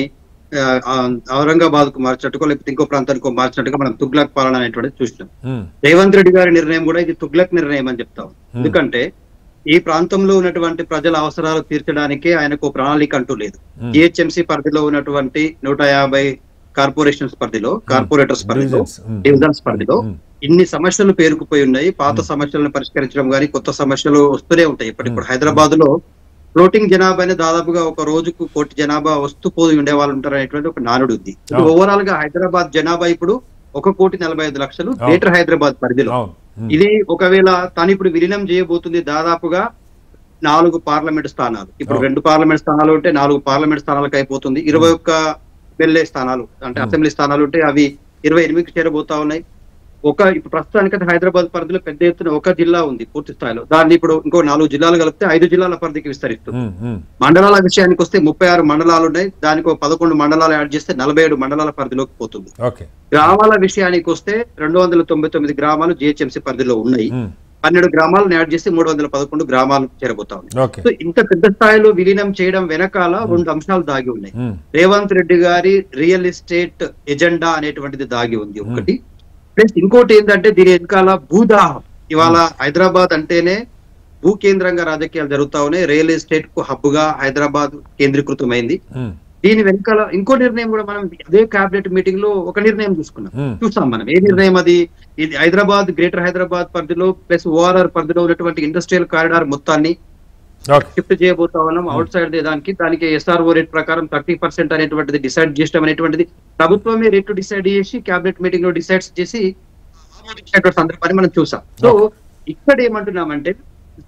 ఔరంగాబాద్ కు మార్చినట్టుకో లేకపోతే ఇంకో ప్రాంతానికి మార్చినట్టుగా మనం తుగ్లక్ పాలన అనేటువంటిది చూసినాం. రేవంత్ రెడ్డి గారి నిర్ణయం కూడా ఇది తుగ్లక్ నిర్ణయం అని చెప్తాం. ఎందుకంటే ఈ ప్రాంతంలో ఉన్నటువంటి ప్రజల అవసరాలు తీర్చడానికి ఆయనకు ప్రణాళిక అంటూ లేదు. జిహెచ్ఎంసీ పరిధిలో ఉన్నటువంటి 150 కార్పొరేషన్స్ పరిధిలో, కార్పొరేటర్స్ పరిధిలో, డివిజన్స్ పరిధిలో ఇన్ని సమస్యలు పేరుకుపోయి ఉన్నాయి. పాత సమస్యలను పరిష్కరించడం కానీ కొత్త సమస్యలు వస్తూనే ఉంటాయి. ఇప్పటిప్పుడు హైదరాబాద్ లో ఫ్లోటింగ్ జనాభాని దాదాపుగా ఒక రోజుకు 1 కోటి జనాభా వస్తూ పోయి ఉండే వాళ్ళు ఉంటారు అనేటువంటి ఒక నానుడు ఉంది. ఓవరాల్ గా హైదరాబాద్ జనాభా ఇప్పుడు 1,45,00,000 గ్రేటర్ హైదరాబాద్ పరిధిలో. ఇది ఒకవేళ తాను ఇప్పుడు విలీనం చేయబోతుంది దాదాపుగా 4 పార్లమెంట్ స్థానాలు. ఇప్పుడు 2 పార్లమెంట్ స్థానాలు ఉంటే 4 పార్లమెంట్ స్థానాలకు అయిపోతుంది. 21 ఎమ్మెల్యే స్థానాలు అంటే అసెంబ్లీ స్థానాలు ఉంటే అవి 28కి చేరబోతా ఉన్నాయి. ఇప్పుడు ప్రస్తుతానికి హైదరాబాద్ పరిధిలో పెద్ద ఎత్తున ఒక జిల్లా ఉంది పూర్తి స్థాయిలో. దాన్ని ఇప్పుడు ఇంకో 4 జిల్లాలు కలిపితే 5 జిల్లాల పరిధికి విస్తరిస్తుంది. మండలాల విషయానికి వస్తే 36 మండలాలు ఉన్నాయి. దానికి 11 మండలాలు యాడ్ చేస్తే 47 మండలాల పరిధిలోకి పోతుంది. గ్రామాల విషయానికి వస్తే 299 గ్రామాలు జిహెచ్ఎంసీ పరిధిలో ఉన్నాయి. 12 గ్రామాలను యాడ్ చేసి 311 గ్రామాలు చేరబోతా ఉన్నాయి. సో ఇంత పెద్ద స్థాయిలో విలీనం చేయడం వెనకాల 2 అంశాలు దాగి ఉన్నాయి. రేవంత్ రెడ్డి గారి రియల్ ఎస్టేట్ ఎజెండా అనేటువంటిది దాగి ఉంది ఒకటి. ప్లస్ ఇంకోటి ఏంటంటే దీని వెనకాల భూదాహం. ఇవాళ హైదరాబాద్ అంటేనే భూ కేంద్రంగా రాజకీయాలు జరుగుతా ఉన్నాయి. రియల్ ఎస్టేట్ కు హబ్ గా హైదరాబాద్ కేంద్రీకృతమైంది. దీని వెనకాల ఇంకో నిర్ణయం కూడా మనం అదే కేబినెట్ మీటింగ్ లో ఒక నిర్ణయం చూస్తాం మనం. ఏ నిర్ణయం అది? ఇది హైదరాబాద్ గ్రేటర్ హైదరాబాద్ పరిధిలో ప్లస్ ఓఆర్ఆర్ పరిధిలో ఉన్నటువంటి ఇండస్ట్రియల్ కారిడార్ మొత్తాన్ని షిఫ్ట్ చేయబోతా ఉన్నాం అవుట్ సైడ్ దానికి ఎస్ఆర్ఓ రేట్ ప్రకారం 30% అనేటువంటిది డిసైడ్ చేయడం అనేటువంటిది ప్రభుత్వమే రేటు డిసైడ్ చేసి కేబినెట్ మీటింగ్ లో డిసైడ్ చేసి సందర్భాన్ని మనం చూసాం. సో ఇక్కడ ఏమంటున్నామంటే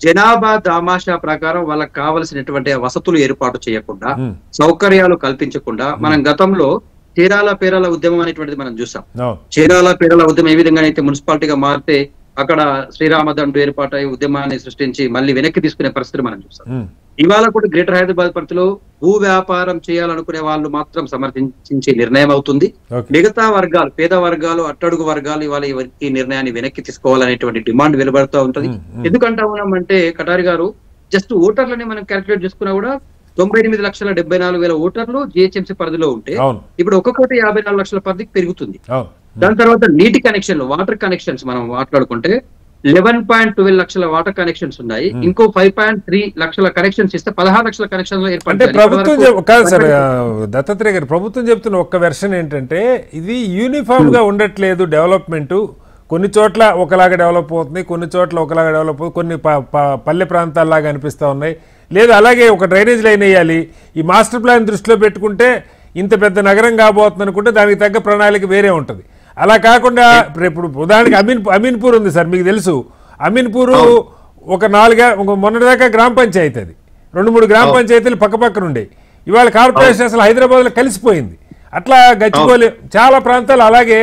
జనాభా దామాషా ప్రకారం వాళ్ళకి కావలసినటువంటి వసతులు ఏర్పాటు చేయకుండా, సౌకర్యాలు కల్పించకుండా మనం గతంలో చీరాల పేరాల ఉద్యమం అనేటువంటిది మనం చూసాం. చీరాల పేరాల ఉద్యమం ఏ విధంగా అయితే మున్సిపాలిటీగా మారితే అక్కడ శ్రీరామదండు ఏర్పాటై ఉద్యమాన్ని సృష్టించి మళ్ళీ వెనక్కి తీసుకునే పరిస్థితి మనం చూస్తాం. ఇవాళ కూడా గ్రేటర్ హైదరాబాద్ పరిధిలో భూ వ్యాపారం చేయాలనుకునే వాళ్ళు మాత్రం సమర్థించే నిర్ణయం అవుతుంది. మిగతా వర్గాలు, పేద వర్గాలు, అట్టడుగు వర్గాలు ఇవాళ ఈ నిర్ణయాన్ని వెనక్కి తీసుకోవాలనేటువంటి డిమాండ్ వెలువడుతూ ఉంటది. ఎందుకంటా ఉన్నామంటే కటారి గారు, జస్ట్ ఓటర్లని మనం క్యాల్కులేట్ చేసుకున్నా కూడా 98,74,000 ఓటర్లు జిహెచ్ఎంసీ పరిధిలో ఉంటే ఇప్పుడు 1,54,00,000 పరిధికి పెరుగుతుంది. దాని తర్వాత నీటి కనెక్షన్లు, వాటర్ కనెక్షన్స్ మనం మాట్లాడుకుంటే 11.12 లక్షల వాటర్ కనెక్షన్స్ ఉన్నాయి. ఇంకో 5.3 లక్షల కనెక్షన్స్ ఇస్తే 16 లక్షల కనెక్షన్లు ఏర్పడతాయి. ప్రభుత్వం కాదు సార్ దత్తాత్రేయ గారు, ప్రభుత్వం చెప్తున్న ఒక్క వెర్షన్ ఏంటంటే ఇది యూనిఫామ్ గా ఉండట్లేదు డెవలప్మెంట్. కొన్ని చోట్ల ఒకలాగా డెవలప్ అవుతుంది, కొన్ని చోట్ల ఒకలాగా డెవలప్ అవుతుంది, కొన్ని పల్లె ప్రాంతాల్లాగా అనిపిస్తూ ఉన్నాయి. లేదు అలాగే ఒక డ్రైనేజ్ లైన్ వేయాలి, ఈ మాస్టర్ ప్లాన్ దృష్టిలో పెట్టుకుంటే ఇంత పెద్ద నగరం కాబోతుంది అనుకుంటే దానికి తగ్గ ప్రణాళిక వేరే ఉంటుంది. అలా కాకుండా ఇప్పుడు ఉదాహరణకి అమీన్పూర్ ఉంది సార్, మీకు తెలుసు. అమీన్పూర్ ఒక మొన్నటిదాకా గ్రామ పంచాయతీ, అది 2-3 గ్రామ పంచాయతీలు పక్కపక్కన ఉండేవి. ఇవాళ కార్పొరేషన్ అసలు హైదరాబాద్లో కలిసిపోయింది. అట్లా గచ్చిబౌలి చాలా ప్రాంతాలు అలాగే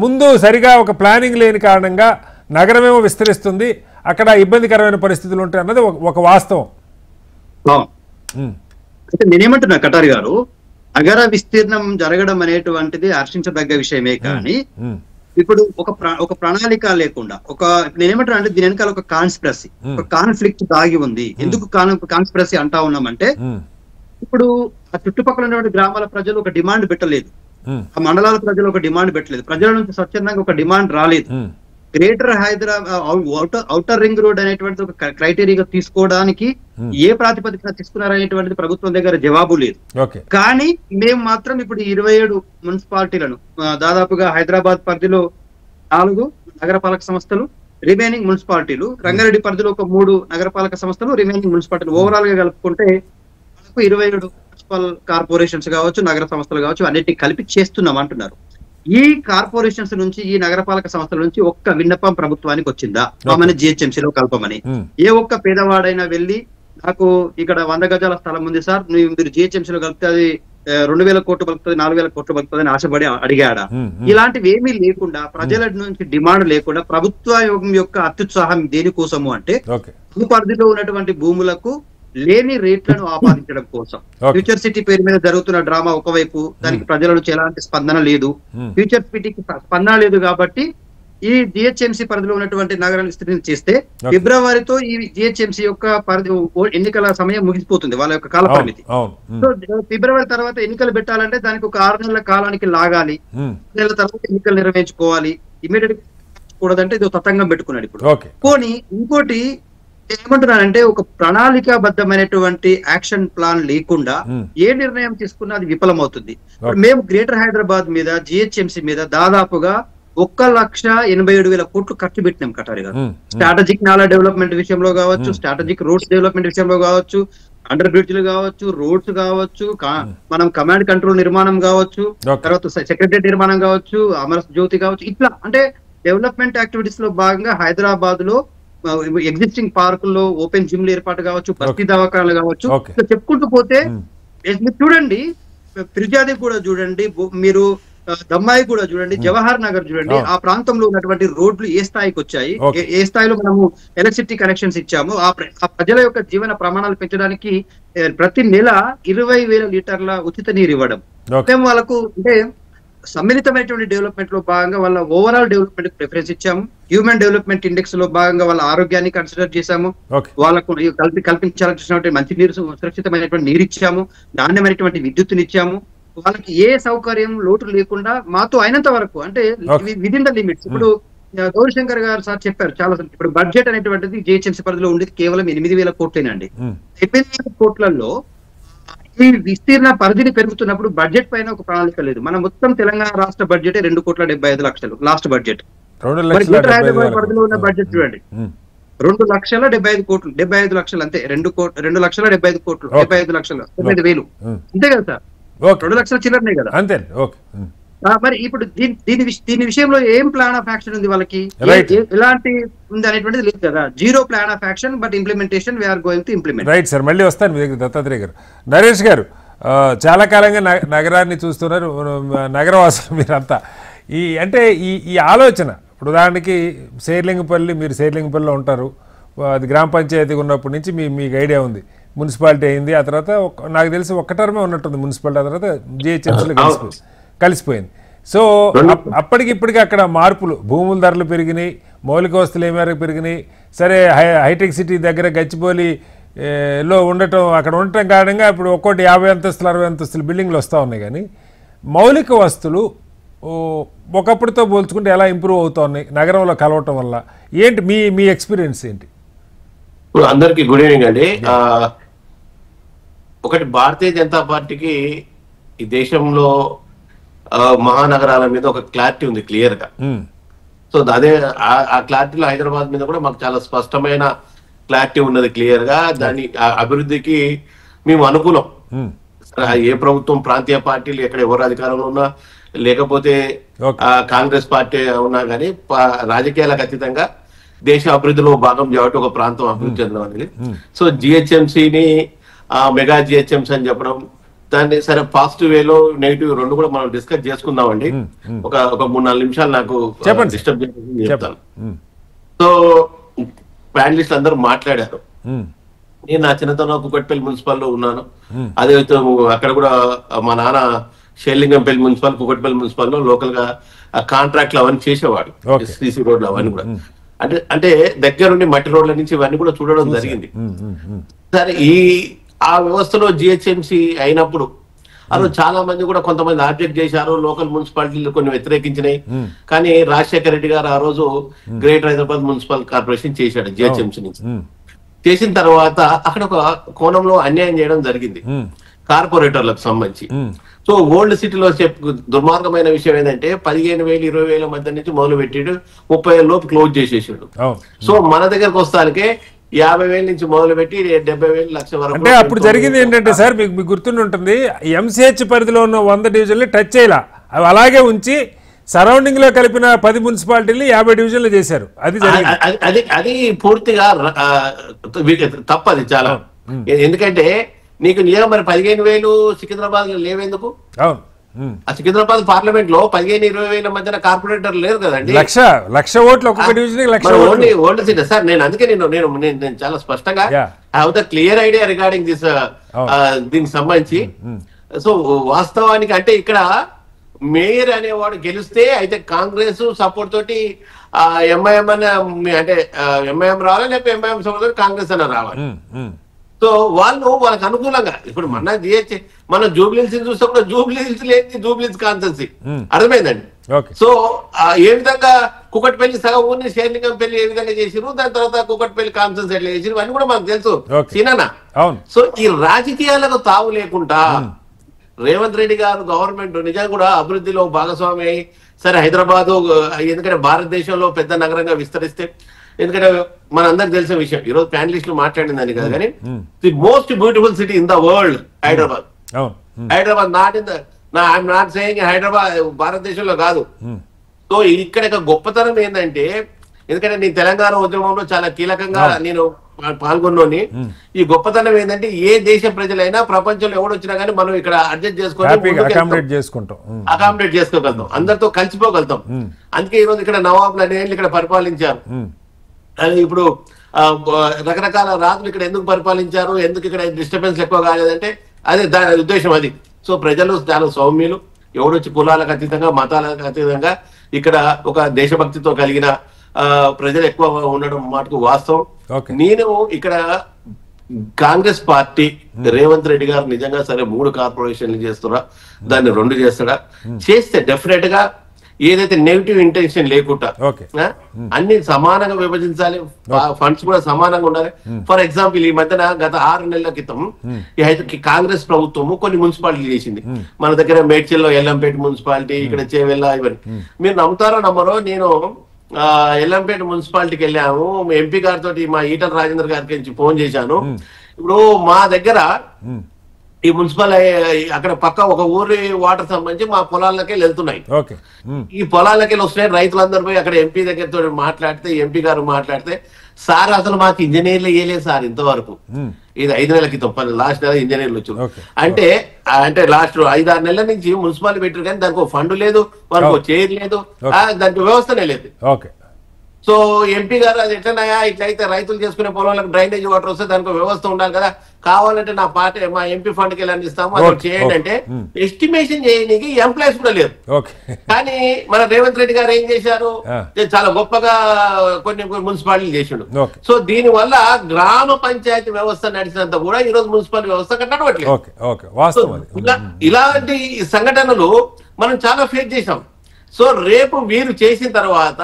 ముందు సరిగా ఒక ప్లానింగ్ లేని కారణంగా నగరమేమో విస్తరిస్తుంది, అక్కడ ఇబ్బందికరమైన పరిస్థితులు ఉంటాయి అన్నది ఒక వాస్తవం. అంటే నేనేమంటున్నా కటారి గారు, నగర విస్తీర్ణం జరగడం అనేటువంటిది హర్షించదగ్గ విషయమే. కానీ ఇప్పుడు ఒక ప్రణాళిక లేకుండా నేనేమంటున్నా అంటే దీని వెనకాల ఒక కాన్స్పిరసీ, ఒక కాన్ఫ్లిక్ట్ దాగి ఉంది. ఎందుకు కాన్స్పిరసీ అంటా ఉన్నామంటే ఇప్పుడు ఆ చుట్టుపక్కల ఉన్నటువంటి గ్రామాల ప్రజలు ఒక డిమాండ్ పెట్టలేదు, ఆ మండలాల ప్రజలు ఒక డిమాండ్ పెట్టలేదు, ప్రజల నుంచి స్వచ్ఛందంగా ఒక డిమాండ్ రాలేదు. Greater Hyderabad outer ring road అనేటువంటి ఒక క్రైటీరియాగా తీసుకోవడానికి ఏ ప్రాతిపదికన తీసుకున్నారనేటువంటిది ప్రభుత్వం దగ్గర జవాబు లేదు. కానీ మేము మాత్రం ఇప్పుడు 27 మున్సిపాలిటీలను, దాదాపుగా హైదరాబాద్ పరిధిలో 4 నగరపాలక సంస్థలు, రిమైనింగ్ మున్సిపాలిటీలు, రంగారెడ్డి పరిధిలో ఒక 3 నగరపాలక సంస్థలు, రిమైనింగ్ మున్సిపాలిటీలు, ఓవరాల్ గా కలుపుకుంటే 27 మున్సిపల్ కార్పొరేషన్స్ కావచ్చు, నగర సంస్థలు కావచ్చు, అన్నిటిని కలిపి చేస్తున్నాం అంటున్నారు. ఈ కార్పొరేషన్స్ నుంచి, ఈ నగరపాలక సంస్థల నుంచి ఒక్క విన్నపం ప్రభుత్వానికి వచ్చిందా మమ్మల్ని జిహెచ్ఎంసీలో కలపమని? ఏ ఒక్క పేదవాడైనా వెళ్ళి నాకు ఇక్కడ 100 గజాల స్థలం ఉంది సార్, మీరు జిహెచ్ఎంసీలో కలిపితే అది 2,000 కోట్లు బలుకుతుంది, 4,000 కోట్లు బలుకుతుంది అని ఆశపడి అడిగాడా? ఇలాంటివి ఏమీ లేకుండా, ప్రజల నుంచి డిమాండ్ లేకుండా, ప్రభుత్వ యొక్క అత్యుత్సాహం దేనికోసము అంటే పరిధిలో ఉన్నటువంటి భూములకు లేని రేట్లను ఆపాదించడం కోసం. ఫ్యూచర్ సిటీ పేరు మీద జరుగుతున్న డ్రామా ఒకవైపు, దానికి ప్రజల నుంచి ఎలాంటి స్పందన లేదు, ఫ్యూచర్ సిటీకి స్పందన లేదు. కాబట్టి ఈ జిహెచ్ఎంసీ పరిధిలో ఉన్నటువంటి నగరాన్ని విస్తరణ చేస్తే ఫిబ్రవరితో ఈ జిహెచ్ఎంసీ యొక్క ఎన్నికల సమయం ముగిసిపోతుంది, వాళ్ళ యొక్క కాల పరిమితి. సో ఫిబ్రవరి తర్వాత ఎన్నికలు పెట్టాలంటే దానికి ఒక 6 నెలల కాలానికి లాగాలి, 6 నెలల తర్వాత ఎన్నికలు నిర్వహించుకోవాలి. ఇమీడియట్ కూడదంటే ఇది తతంగం పెట్టుకున్నాడు ఇప్పుడు. పోనీ ఇంకోటి ఏమంటున్నానంటే, ఒక ప్రణాళికాబద్ధమైనటువంటి యాక్షన్ ప్లాన్ లేకుండా ఏ నిర్ణయం తీసుకున్నా అది విఫలమవుతుంది. మేము గ్రేటర్ హైదరాబాద్ మీద, జిహెచ్ఎంసీ మీద దాదాపుగా 1,87,000 కోట్లు ఖర్చు పెట్టినాం కటారి గారు. స్ట్రాటజిక్ నాలా డెవలప్మెంట్ విషయంలో కావచ్చు, స్ట్రాటజిక్ రోడ్స్ డెవలప్మెంట్ విషయంలో కావచ్చు, అండర్ బ్రిడ్జ్లు కావచ్చు, రోడ్స్ కావచ్చు, మనం కమాండ్ కంట్రోల్ నిర్మాణం కావచ్చు, తర్వాత సెక్రటరీ నిర్మాణం కావచ్చు, అమర జ్యోతి కావచ్చు, ఇట్లా అంటే డెవలప్మెంట్ యాక్టివిటీస్ లో భాగంగా హైదరాబాద్ లో ఎగ్జిస్టింగ్ పార్కుల్లో ఓపెన్ జిమ్లు ఏర్పాటు కావచ్చు, బస్తీ దవాఖానాలు కావచ్చు, చెప్పుకుంటూ పోతే మీరు చూడండి, ఫిర్యాది కూడా చూడండి, మీరు దమ్మాయి కూడా చూడండి, జవహర్ నగర్ చూడండి, ఆ ప్రాంతంలో ఉన్నటువంటి రోడ్లు ఏ స్థాయికి వచ్చాయి, ఏ స్థాయిలో మనము ఎలక్ట్రిసిటీ కనెక్షన్స్ ఇచ్చాము, ఆ ప్రజల యొక్క జీవన ప్రమాణాలు పెంచడానికి ప్రతి నెల 20,000 లీటర్ల ఉచిత నీరు ఇవ్వడం. వాళ్ళకు అంటే సమ్మిళితమైనటువంటి డెవలప్మెంట్ లో భాగంగా వాళ్ళ ఓవరాల్ డెవలప్మెంట్ ప్రిఫరెన్స్ ఇచ్చాము. హ్యూమన్ డెవలప్మెంట్ ఇండెక్స్ లో భాగంగా వాళ్ళ ఆరోగ్యాన్ని కన్సిడర్ చేశాము. వాళ్ళకు కల్పించాల్సినటువంటి మంచి నీరు, సురక్షితమైనటువంటి నీరు ఇచ్చాము, నాణ్యమైనటువంటి విద్యుత్తునిచ్చాము. వాళ్ళకి ఏ సౌకర్యం లోటు లేకుండా మాతో అయినంత వరకు, అంటే విదిన్ ద లిమిట్స్. ఇప్పుడు గౌరీశంకర్ గారు సార్ చెప్పారు చాలా. ఇప్పుడు బడ్జెట్ అనేటువంటిది జిహెచ్ఎంసీ పరిధిలో ఉండేది కేవలం 8,000 కోట్లేనండి. 8,000 కోట్లలో ఈ విస్తీర్ణ పరిధిని పెరుగుతున్నప్పుడు బడ్జెట్ పైన ఒక ప్రణాళిక లేదు. మన మొత్తం తెలంగాణ రాష్ట్ర బడ్జెట్ 2,75,00,000 లాస్ట్ బడ్జెట్. హైదరాబాద్ పరిధిలో ఉన్న బడ్జెట్ చూడండి 2,75,00,000 కోట్లు, 75 లక్షలు అంతే. 2,75,00,000 కోట్లు, 75,75,000 అంతే కదా సార్, 2 లక్షల చిల్లరనే కదా. మరి ఇప్పుడు దీని విషయంలో ఏం ప్లాన్ ఆఫ్ యాక్షన్ ఉంది వాళ్ళకి, ఎలాంటి ఉంది అనేటువంటిది లేదు కదా. Zero plan of action, but implementation we're going to implement. Right sir, మళ్ళీ వస్తాను మీ దగ్గర దత్తాత్రేయ గారు. నరేష్ గారు, చాలా కాలంగా నగరాన్ని చూస్తున్నారు, నగరవాసులు మీరంతా. అంటే ఈ ఆలోచన ఇప్పుడు ఉదాహరణకి శేర్లింగపల్లి, మీరు శేర్లింగపల్లిలో ఉంటారు, అది గ్రామ పంచాయతీ ఉన్నప్పటి నుంచి మీకు ఐడియా ఉంది. మున్సిపాలిటీ అయింది, ఆ తర్వాత నాకు తెలిసి ఒక్క టర్మే ఉన్నట్టుంది మున్సిపాలిటీ, ఆ తర్వాత జిహెచ్ఎంసీలో కలిసిపోయింది. సో అప్పటికి ఇప్పటికి అక్కడ మార్పులు, భూముల ధరలు పెరిగినాయి, మౌలిక వస్తువులు ఏమేరకు పెరిగినాయి. సరే, హైటెక్ సిటీ దగ్గర గచ్చిబౌలి లో అక్కడ ఉండటం కారణంగా ఇప్పుడు ఒక్కోటి 50 అంతస్తులు 60 అంతస్తులు బిల్డింగ్లు వస్తూ ఉన్నాయి. కానీ మౌలిక వస్తువులు ఒకప్పటితో పోల్చుకుంటే ఎలా ఇంప్రూవ్ అవుతా ఉన్నాయి నగరంలో కలవటం వల్ల? ఏంటి మీ ఎక్స్పీరియన్స్ ఏంటి? ఇప్పుడు అందరికి గుడ్ ఈవినింగ్ అండి. ఒకటి, భారతీయ జనతా పార్టీకి ఈ దేశంలో మహానగరాల మీద ఒక క్లారిటీ ఉంది క్లియర్ గా. సో అదే ఆ క్లారిటీలో హైదరాబాద్ మీద కూడా మాకు చాలా స్పష్టమైన క్లారిటీ ఉన్నది క్లియర్ గా. దాని అభివృద్ధికి మేము అనుకూలం. ఏ ప్రభుత్వం, ప్రాంతీయ పార్టీలు ఎక్కడ ఎవరు అధికారంలో ఉన్నా, లేకపోతే కాంగ్రెస్ పార్టీ ఉన్నా కానీ రాజకీయాలకు అతీతంగా దేశ అభివృద్ధిలో భాగం కాబట్టి ఒక ప్రాంతం అభివృద్ధి చెందడం అనేది. సో జిహెచ్ఎంసీని మెగా జిహెచ్ఎంసీ అని చెప్పడం, దాన్ని సరే పాజిటివ్ వేలో నెగిటివ్ రెండు కూడా మనం డిస్కస్ చేసుకుందామండి. ఒక 3-4 నిమిషాలు నాకు డిస్టర్బ్ చేసి చెప్తాను. సో ప్యానలిస్ట్ అందరూ మాట్లాడారు. నేను నా చిన్నతనం కుకట్పల్లి మున్సిపల్లో ఉన్నాను. అదే అక్కడ కూడా మా నాన్న షేర్లింగంపల్లి మున్సిపల్, కుకట్పల్లి మున్సిపల్లో లోకల్ గా కాంట్రాక్ట్లు అవన్నీ చేసేవాడు, సిసి రోడ్లు అవన్నీ కూడా. అంటే దగ్గరుండి మట్టి రోడ్ల నుంచి ఇవన్నీ కూడా చూడడం జరిగింది. సరే, ఆ వ్యవస్థలో జిహెచ్ఎంసీ అయినప్పుడు అలా చాలా మంది కూడా కొంతమంది ఆబ్జెక్ట్ చేశారు, లోకల్ మున్సిపాలిటీలు కొన్ని వ్యతిరేకించినాయి. కానీ రాజశేఖర రెడ్డి గారు ఆ రోజు గ్రేటర్ హైదరాబాద్ మున్సిపల్ కార్పొరేషన్ చేశాడు జిహెచ్ఎంసీ నుంచి. చేసిన తర్వాత అక్కడ ఒక కోణంలో అన్యాయం చేయడం జరిగింది కార్పొరేటర్లకు సంబంధించి. సో ఓల్డ్ సిటీలో దుర్మార్గమైన విషయం ఏంటంటే 15,000 20,000 మధ్య నుంచి మొదలు పెట్టాడు, 30,000 లోపు క్లోజ్ చేసేసాడు. సో మన దగ్గరకు వస్తానికే 50,000 నుంచి మొదలు పెట్టి 70,000 లక్ష వరకు. అంటే అప్పుడు జరిగింది ఏంటంటే సార్, మీకు గుర్తుంటుంది, ఎంసీహెచ్ పరిధిలో ఉన్న 100 డివిజన్లు టచ్ చేయాల, అవి అలాగే ఉంచి సరౌండింగ్ లో కలిపిన 10 మున్సిపాలిటీలు 50 డివిజన్లు చేశారు. అది పూర్తిగా తప్పది చాలా. ఎందుకంటే నీకు నిజంగా మరి 15,000 సికింద్రాబాద్ లో లేవెందుకు? ఆ సికింద్రాబాద్ పార్లమెంట్ లో 15,000-20,000 మధ్యన కార్పొరేటర్ లేరు కదండి. లక్ష ఓట్లు ఒక్కొక్క డివిజన్. ఓల్డ్ సిటీ సార్, నేను అందుకే నేను చాలా స్పష్టంగా I have the clear idea regarding this దీనికి సంబంధించి. సో వాస్తవానికి అంటే ఇక్కడ మేయర్ అనేవాడు గెలిస్తే అయితే కాంగ్రెస్ సపోర్ట్ తోటి ఎంఐఎం అంటే ఎంఐఎం రావాలి, లేకపోతే ఎంఐఎం సపోర్ట్ తోటి కాంగ్రెస్ అన్న రావాలి. సో వాళ్ళకి అనుకూలంగా ఇప్పుడు మన జూబ్లీహిల్స్ చూస్తే కూడా జూబ్లీహిల్స్ లేని జూబ్లీహిల్స్ కాన్స్టెన్సీ అర్థమైందండి. సో ఏ విధంగా కుకట్పల్లి సగం ఊరిని షేర్లింగంపల్లి ఏ విధంగా చేసిరు, దాని తర్వాత కుకట్పల్లి కాన్స్టెన్సీ ఎట్లా చేసిరు అని కూడా మనకు తెలుసు సీనా. సో ఈ రాజకీయాలకు తావు లేకుండా రేవంత్ రెడ్డి గారు గవర్నమెంట్ నిజంగా కూడా అభివృద్ధిలో భాగస్వామి అయి, సరే హైదరాబాద్ ఎందుకంటే భారతదేశంలో పెద్ద నగరంగా విస్తరిస్తే, ఎందుకంటే మనందరికి తెలిసిన విషయం, ఈ రోజు ప్యానలిస్టులు మాట్లాడిందని కదా, కానీ the most beautiful city in the world Hyderabad. Not in I'm not saying Hyderabad భారతదేశంలో కాదు. సో ఇక్కడ గొప్పతనం ఏంటంటే, ఎందుకంటే నేను తెలంగాణ ఉద్యమంలో చాలా కీలకంగా నేను పాల్గొన్నోని, ఈ గొప్పతనం ఏంటంటే ఏ దేశ ప్రజలైనా ప్రపంచంలో ఎవడొచ్చినా కానీ మనం ఇక్కడ అడ్జస్ట్ అకామిడేట్ చేసుకోగలుగుతాం, అందరితో కలిసిపోగలుగుతాం. అందుకే ఈ రోజు ఇక్కడ నవాబులు అనేళ్ళు ఇక్కడ పరిపాలించారు. ఇప్పుడు రకరకాల రాజులు ఇక్కడ ఎందుకు పరిపాలించారు, ఎందుకు ఇక్కడ డిస్టర్బెన్స్ ఎక్కువ కాలేదంటే అదే దాని ఉద్దేశం అది. సో ప్రజలు చాలా సౌమ్యులు, ఎవడొచ్చి కులాలకు అతీతంగా మతాలకు అతీతంగా ఇక్కడ ఒక దేశభక్తితో కలిగిన ప్రజలు ఎక్కువ ఉండడం మాటకు వాస్తవం. నేను ఇక్కడ కాంగ్రెస్ పార్టీ రేవంత్ రెడ్డి గారు నిజంగా సరే 3 కార్పొరేషన్లు చేస్తారా, దాన్ని 2 చేస్తాడా, చేస్తే డెఫినెట్ గా ఏదైతే నెగిటివ్ ఇంటెన్షన్ లేకుండా అన్ని సమానంగా విభజించాలి, ఫండ్స్ కూడా సమానంగా ఉండాలి. ఫర్ ఎగ్జాంపుల్ ఈ మధ్యన గత 6 నెలల క్రితం ఈ కాంగ్రెస్ ప్రభుత్వము కొన్ని మున్సిపాలిటీ చేసింది. మన దగ్గర మేడ్చల్లో ఎల్లంపేట మున్సిపాలిటీ, ఇక్కడ చేవెళ్ళ, ఇవన్నీ మీరు నమ్ముతారో నమ్మరో, నేను ఎల్లంపేట మున్సిపాలిటీకి వెళ్ళాము, ఎంపీ గారితో మా ఈటల రాజేందర్ గారికి ఫోన్ చేశాను. ఇప్పుడు మా దగ్గర ఈ మున్సిపల్ అక్కడ పక్క ఒక ఊరి వాటర్ సంబంధించి మా పొలాలకే వెళ్తున్నాయి. ఈ పొలాలకి వస్తున్నాయి. రైతులందరూ పోయి అక్కడ ఎంపీ దగ్గరతో మాట్లాడితే, ఎంపీ గారు మాట్లాడితే, సార్ అసలు మాకు ఇంజనీర్లు వేయలేదు సార్ ఇంతవరకు. ఇది 5 నెలల క్రితం, లాస్ట్ నెల ఇంజనీర్లు వచ్చారు. అంటే లాస్ట్ 5-6 నెలల నుంచి మున్సిపాలిటీ పెట్టారు, కానీ దానికి ఫండ్ లేదు, వాళ్ళకి చైర్ లేదు, దానికి వ్యవస్థనే లేదు. సో ఎంపీ గారు అది ఎట్లన్నాయా, ఇట్లయితే రైతులు చేసుకునే పొలంలో డ్రైనేజ్ వాటర్ వస్తే దానికి వ్యవస్థ ఉండాలి కదా, కావాలంటే నా పార్టీ మా ఎంపీ ఫండ్కి వెళ్ళి అందిస్తాము, అది చేయండి అంటే ఎస్టిమేషన్ చేయడానికి ఎంప్లాయీస్ కూడా లేరు. కానీ మన రేవంత్ రెడ్డి గారు ఏం చేశారు, చాలా గొప్పగా కొన్ని మున్సిపాలిటీలు చేసిండు. సో దీని వల్ల గ్రామ పంచాయతీ వ్యవస్థ నడిచినంత కూడా ఈ రోజు మున్సిపల్ వ్యవస్థ నడవట్లేదు. ఇలాంటి సంఘటనలు మనం చాలా ఫేస్ చేసాం. సో రేపు వీరు చేసిన తర్వాత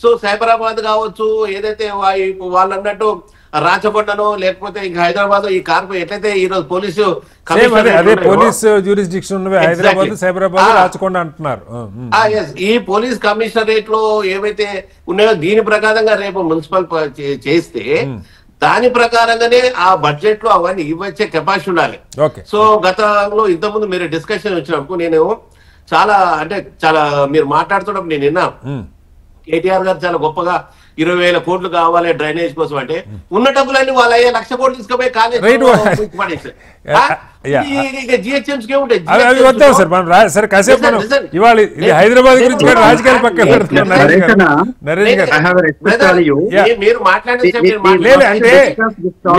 సో సైబరాబాద్ కావచ్చు, ఏదైతే వాళ్ళు అన్నట్టు రాచకొండను లేకపోతే ఇంకా హైదరాబాద్ ఈ కార్పొరేట్ ఎట్లయితే ఈ రోజు పోలీసు ఈ పోలీస్ కమిషనరేట్ లో ఏవైతే ఉన్నాయో దీని ప్రకారంగా రేపు మున్సిపల్ చేస్తే దాని ప్రకారంగానే ఆ బడ్జెట్ లో అవన్నీ ఇవ్వచ్చే కెపాసిటీ ఉండాలి. సో గతంలో ఇంతకుముందు మీరు డిస్కషన్ వచ్చినప్పుడు నేను చాలా మీరు మాట్లాడుతున్నప్పుడు నేను విన్నా, కేటీఆర్ గారు చాలా గొప్పగా 20,000 కోట్లు కావాలి డ్రైనేజ్ కోసం అంటే, ఉన్న డబ్బులన్నీ వాళ్ళ 1,00,000 కోట్లు తీసుకుపోయి కాలేజ్ హైదరాబాద్ గురించి రాజకీయాలు పక్కన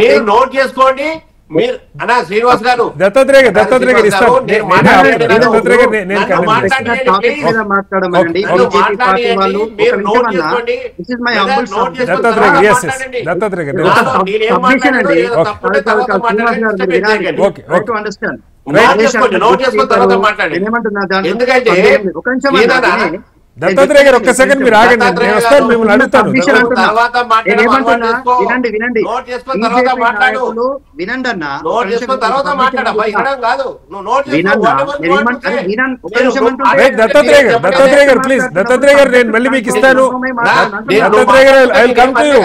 మీరు నోట్ చేసుకోండి. మీరు అన్నా శ్రీనివాస్ గారు దత్తాత్రేయ దత్తాత్రేయ గారు ఒక్క సెకండ్ మీరు ఆగండి, నేను వస్తాను, మిమ్మల్ని అడుగుతాను. దత్తాత్రేయ గారు ప్లీజ్, దత్తాత్రేయ గారు నేను మళ్ళీ మీకు ఇస్తాను. దత్తాత్రేయ గారు I will come to you.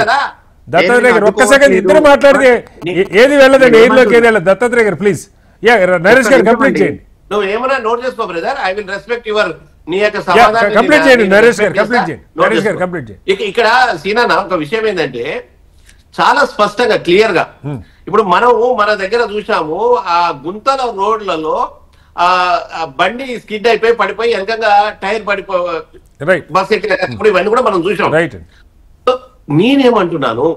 Dattatreya గారు ఒక్క సెకండ్, ఇద్దరు మాట్లాడితే ఏది వెళ్ళదండి, ఏదిలోకి ఏది వెళ్ళదు. దత్తాత్రేయ గారు ప్లీజ్. నరేష్ గారు కంప్లీట్ చేయండి. నువ్వు ఏమైనా నోట్ చేసుకో brother, I will respect your ఇక్కడ సీనా ఒక విషయం ఏంటంటే చాలా స్పష్టంగా క్లియర్ గా ఇప్పుడు మన దగ్గర చూసాము, ఆ గుంతల రోడ్లలో ఆ బండి స్కిడ్ అయిపోయి పడిపోయి వెనకంగా టైర్ పడిపోయి బస్ ఎక్కి ఇవన్నీ కూడా మనం చూసాం. నేనేమంటున్నాను,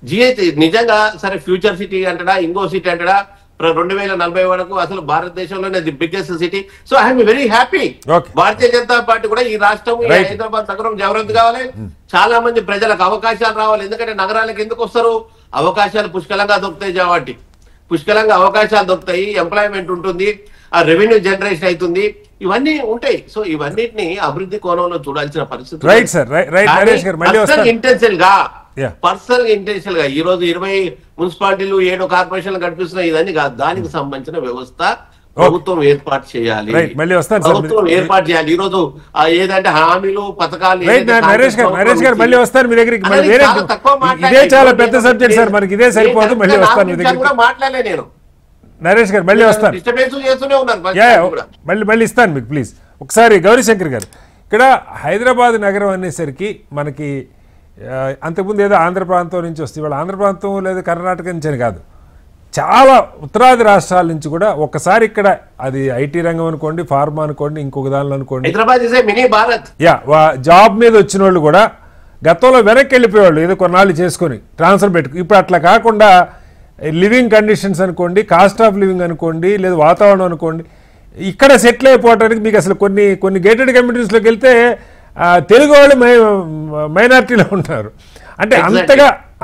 జిహెచ్ నిజంగా సరే ఫ్యూచర్ సిటీ అంటడా, ఇంకో సిటీ అంటడా, 2040 వరకు అసలు భారతదేశంలోనే the biggest city. So I'm very happy. Bharatiya Janata party కూడా ఈ రాష్ట్రం హైదరాబాద్ నగరం జాగ్రత్త కావాలి, చాలా మంది ప్రజలకు అవకాశాలు రావాలి. ఎందుకంటే నగరాలకు ఎందుకు వస్తారు, అవకాశాలు పుష్కలంగా దొరుకుతాయి కాబట్టి, పుష్కలంగా అవకాశాలు దొరుకుతాయి, ఎంప్లాయ్మెంట్ ఉంటుంది, ఆ రెవెన్యూ జనరేషన్ అవుతుంది, ఇవన్నీ ఉంటాయి. సో ఇవన్నిటిని అభివృద్ధి కోణంలో చూడాల్సిన పరిస్థితి పర్సనల్ ఇంటెన్షనల్ గా ఈ రోజు 20 మున్సిపాలిటీలు 7 కార్పొరేషన్లు కనిపిస్తున్నాయి. ఇదన్నీ కాదు, దానికి సంబంధించిన వ్యవస్థ ప్రభుత్వం ఏర్పాటు చేయాలి. ప్రభుత్వం ఏర్పాటు చేయాలి. ఈ రోజు ఏదంటే హామీలు పథకాలు మాట్లాడలే నేను. నరేష్ గారు మళ్ళీ వస్తాను, మళ్ళీ ఇస్తాను మీకు ప్లీజ్. ఒకసారి గౌరీశంకర్ గారు, ఇక్కడ హైదరాబాద్ నగరం అనేసరికి మనకి అంతకుముందు ఏదో ఆంధ్ర ప్రాంతం నుంచి వస్తే, ఇవాళ ఆంధ్ర ప్రాంతం లేదా కర్ణాటక నుంచి అని కాదు, చాలా ఉత్తరాది రాష్ట్రాల నుంచి కూడా ఒక్కసారి ఇక్కడ అది ఐటీ రంగం అనుకోండి, ఫార్మా అనుకోండి, ఇంకొక దానిలో అనుకోండి, జాబ్ మీద వచ్చిన వాళ్ళు కూడా గతంలో వెనక్కి వెళ్ళిపోయేవాళ్ళు, ఏదో కొన్నాళ్ళు చేసుకొని ట్రాన్స్ఫర్ పెట్టుకు. ఇప్పుడు అట్లా కాకుండా లివింగ్ కండిషన్స్ అనుకోండి, కాస్ట్ ఆఫ్ లివింగ్ అనుకోండి, లేదా వాతావరణం అనుకోండి, ఇక్కడ సెటిల్ అయిపోవడానికి మీకు అసలు కొన్ని గేటెడ్ కమ్యూనిటీస్లోకి వెళ్తే తెలుగు వాళ్ళు మైనారిటీలో ఉంటారు. అంటే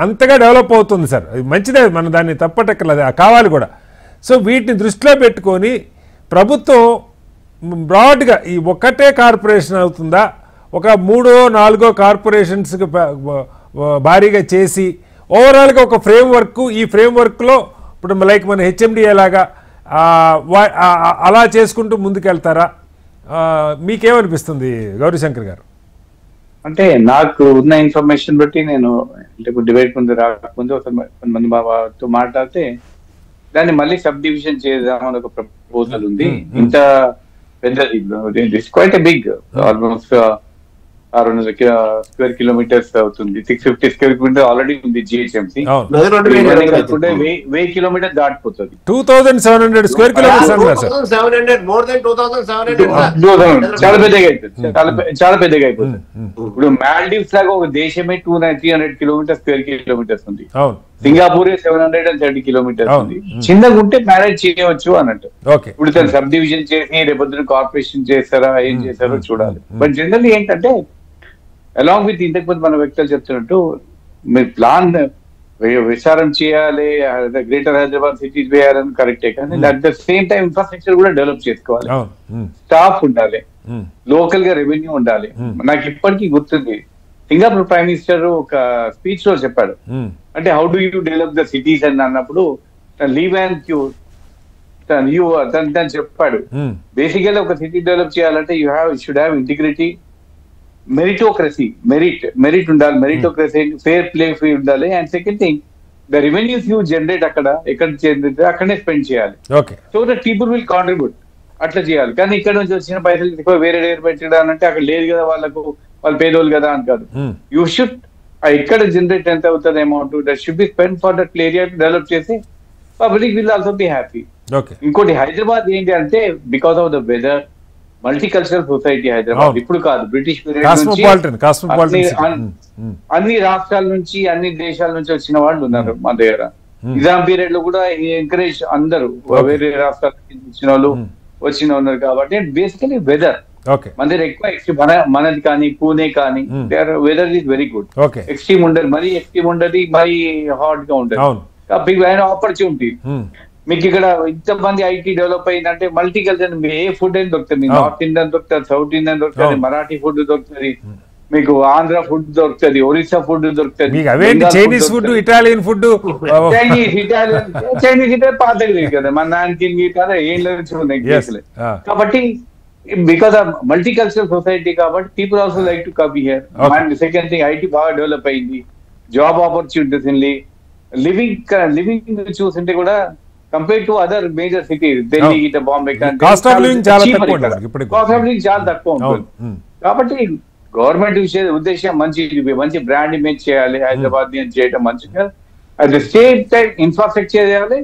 అంతగా డెవలప్ అవుతుంది సార్, అది మంచిదే, మనం దాన్ని తప్పటక్కర్లేదు, కావాలి కూడా. సో వీటిని దృష్టిలో పెట్టుకొని ప్రభుత్వం బ్రాడ్గా ఈ ఒక్కటే కార్పొరేషన్ అవుతుందా, ఒక 3-4 కార్పొరేషన్స్కి భారీగా చేసి ఓవరాల్గా ఒక ఫ్రేమ్వర్క్, ఈ ఫ్రేమ్వర్క్లో ఇప్పుడు లైక్ మన హెచ్ఎండిఏ లాగా అలా చేసుకుంటూ ముందుకెళ్తారా? మీకేమనిపిస్తుంది గౌరీశంకర్ గారు? అంటే నాకు ఉన్న ఇన్ఫర్మేషన్ బట్టి నేను అంటే డిబేట్ ముందు రాకముందు కొంతమంది బాబాతో మాట్లాడితే దాన్ని మళ్ళీ సబ్ డివిజన్ చేద్దామని ఒక ప్రపోజల్ ఉంది. ఇంత పెద్దది, quite big, almost 600 square kilometres అవుతుంది. 650 స్క్వేర్ కిలోమీటర్ ఆల్రెడీ ఉంది జిహెచ్ఎంసీ. 1000 కిలోమీటర్ దాటిపోతుంది. 2700 స్క్వేర్ కిలోమీటర్స్ చాలా పెద్దగా అయిపోతుంది, చాలా పెద్దగా అయిపోతుంది. ఇప్పుడు మాల్దీవ్స్ లాగా ఒక దేశమే 300 కిలోమీటర్ స్క్వేర్ కిలోమీటర్స్ ఉంది. సింగపూర్ 730 కిలోమీటర్స్ ఉంది. చిన్నగా ఉంటే మేనేజ్ చేయవచ్చు అన్నట్టు. ఇప్పుడు తను సబ్ డివిజన్ చేసి రేపొద్దున కార్పొరేషన్ చేస్తారా ఏం చేస్తారో చూడాలి. బట్ జనరల్లీ ఏంటంటే అలాంగ్ విత్ ఇంతకుముందు మన వ్యక్తులు చెప్తున్నట్టు మీరు ప్లాన్ విచారం చేయాలి, గ్రేటర్ హైదరాబాద్ సిటీ వేయాలని కరెక్టే, కానీ at the same time infrastructure కూడా డెవలప్ చేసుకోవాలి. స్టాఫ్ ఉండాలి, లోకల్ గా రెవెన్యూ ఉండాలి. నాకు ఇప్పటికీ గుర్తుంది, సింగపూర్ ప్రైమ్ మినిస్టర్ ఒక స్పీచ్ లో చెప్పాడు, అంటే how do you develop the cities అని అన్నప్పుడు లీవ్ అండ్ క్యూ తను చెప్పాడు. బేసికల్లీ ఒక సిటీ డెవలప్ చేయాలంటే should have integrity, meritocracy, merit ఉండాలి, మెరిటోక్రసీ, ఫేర్ ప్లే ఫీ ఉండాలి. And second thing, the revenues you generate ఎక్కడ జనరేట్ అక్కడనే స్పెండ్ చేయాలి. So that people will contribute, అట్లా చేయాలి. కానీ ఇక్కడ నుంచి వచ్చిన పైసలు వేరే దగ్గర పెట్టడానంటే అక్కడ లేదు కదా, వాళ్ళు పేదోళ్ళు కదా అని కాదు. యూ షుడ్ ఇక్కడ జనరేట్ ఎంత అవుతుంది amount, that should be spend for that area develop చేసి public will also be happy. ఇంకోటి హైదరాబాద్ ఏంటి అంటే because of the weather, multicultural society Hyderabad. ఇప్పుడు కాదు, బ్రిటిష్ పీరియడ్ నుంచి అన్ని రాష్ట్రాల నుంచి అన్ని దేశాల నుంచి వచ్చిన వాళ్ళు ఉన్నారు మా దగ్గర. నిజాం పీరియడ్ లో కూడా ఎంకరేజ్ అందరూ వేరే రాష్ట్రాల నుంచి వచ్చిన ఉన్నారు. కాబట్టి బేసికలీ వెదర్ మన దగ్గర ఎక్కువ మనది కానీ పూణే కానీ weather is very good. Extreme ఉండదు, మరీ ఎక్స్ట్రీమ్ ఉండదు, మరీ హాట్ గా ఉండదు. ఆపర్చునిటీ మీకు ఇక్కడ ఇంతమంది ఐటీ డెవలప్ అయిందంటే మల్టీ కల్చర్, ఏ ఫుడ్ అయినా దొరుకుతుంది. నార్త్ ఇండియన్ దొరుకుతుంది, సౌత్ ఇండియన్ దొరుకుతుంది, మరాఠీ ఫుడ్ దొరుకుతుంది, మీకు ఆంధ్ర ఫుడ్ దొరుకుతుంది, ఒరిస్సా ఫుడ్ దొరుకుతుంది, Chinese food, Italian food, Chinese పాతది కదా మన నాన్నకి ఏం లేదు. కాబట్టి because of multi cultural society కాబట్టి people also like to come here. And second thing, IT బాగా డెవలప్ అయింది, జాబ్ ఆపర్చునిటీస్ ఉంది, లివింగ్ చూస్తుంటే కూడా compare to other major cities, Delhi ఇట బాంబే కాస్ట్ ఆఫ్ లివింగ్ చాలా తక్కువ ఉంటుంది. కాబట్టి గవర్నమెంట్ ఉద్దేశం మంచి బ్రాండ్ ఇమేజ్ చేయాలి, హైదరాబాద్ చేయడం మంచిగా, at the same time infrastructure చేయాలి.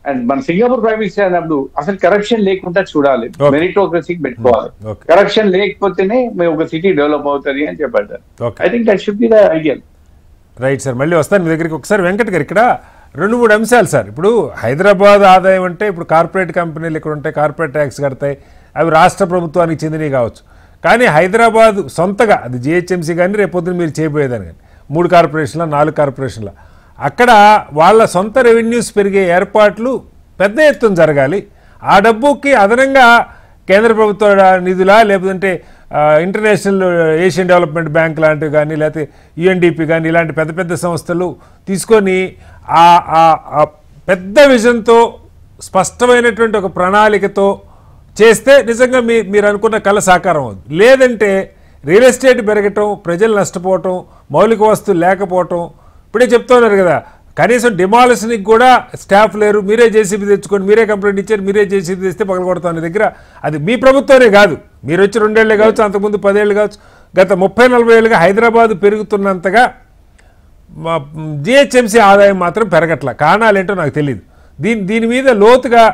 అండ్ మన సింగపూర్ ప్రైమ్ మినిస్టర్ అన్నప్పుడు అసలు కరప్షన్ లేకుండా చూడాలి, మెరిటోక్రసీకి పెట్టుకోవాలి. కరప్షన్ లేకపోతేనే మేము ఒక సిటీ డెవలప్ అవుతుంది అని చెప్పారు. I think that should be the ideal. Right sir, మళ్ళీ వస్తాను మీ దగ్గరికి. ఒకసారి వెంకట్ గారు, ఇక్కడ 2-3 అంశాలు సార్. ఇప్పుడు హైదరాబాద్ ఆదాయం అంటే ఇప్పుడు కార్పొరేట్ కంపెనీలు ఇక్కడ ఉంటాయి, కార్పొరేట్ ట్యాక్స్ కడతాయి, అవి రాష్ట్ర ప్రభుత్వానికి చెందినవి కావచ్చు. కానీ హైదరాబాద్ సొంతగా అది జిహెచ్ఎంసీ కానీ రేపొద్దున మీరు చేయబోయేదని కానీ 3 కార్పొరేషన్ల 4 కార్పొరేషన్ల అక్కడ వాళ్ళ సొంత రెవెన్యూస్ పెరిగే ఏర్పాట్లు పెద్ద ఎత్తున జరగాలి. ఆ డబ్బుకి అదనంగా కేంద్ర ప్రభుత్వ నిధులా, లేకపోతే ఇంటర్నేషనల్ ఏషియన్ డెవలప్మెంట్ బ్యాంక్ లాంటివి కానీ, లేకపోతే యుఎన్డిపి కానీ, ఇలాంటి పెద్ద పెద్ద సంస్థలు తీసుకొని పెద్ద విజన్తో స్పష్టమైనటువంటి ఒక ప్రణాళికతో చేస్తే నిజంగా మీరు అనుకున్న కళ సాకారం అవుతుంది. లేదంటే రియల్ ఎస్టేట్ పెరగటం, ప్రజలు నష్టపోవటం, మౌలిక వస్తువులు లేకపోవటం. ఇప్పుడే చెప్తున్నారు కదా, కనీసం డిమాలిషన్కి కూడా స్టాఫ్ లేరు, మీరే జేసీబీ తెచ్చుకొని మీరే కంప్లైంట్ ఇచ్చారు, మీరే జేసీబీ తెస్తే పగలగొడతాం అనే దగ్గర అది మీ ప్రభుత్వమే కాదు, మీరు వచ్చి 2 ఏళ్ళే కావచ్చు, అంతకుముందు 10 ఏళ్ళు కావచ్చు, గత 30-40 ఏళ్ళుగా హైదరాబాద్ పెరుగుతున్నంతగా జిహెచ్ఎంసీ ఆదాయం మాత్రం పెరగట్ల. కారణాలేంటో నాకు తెలియదు. దీని మీద లోతుగా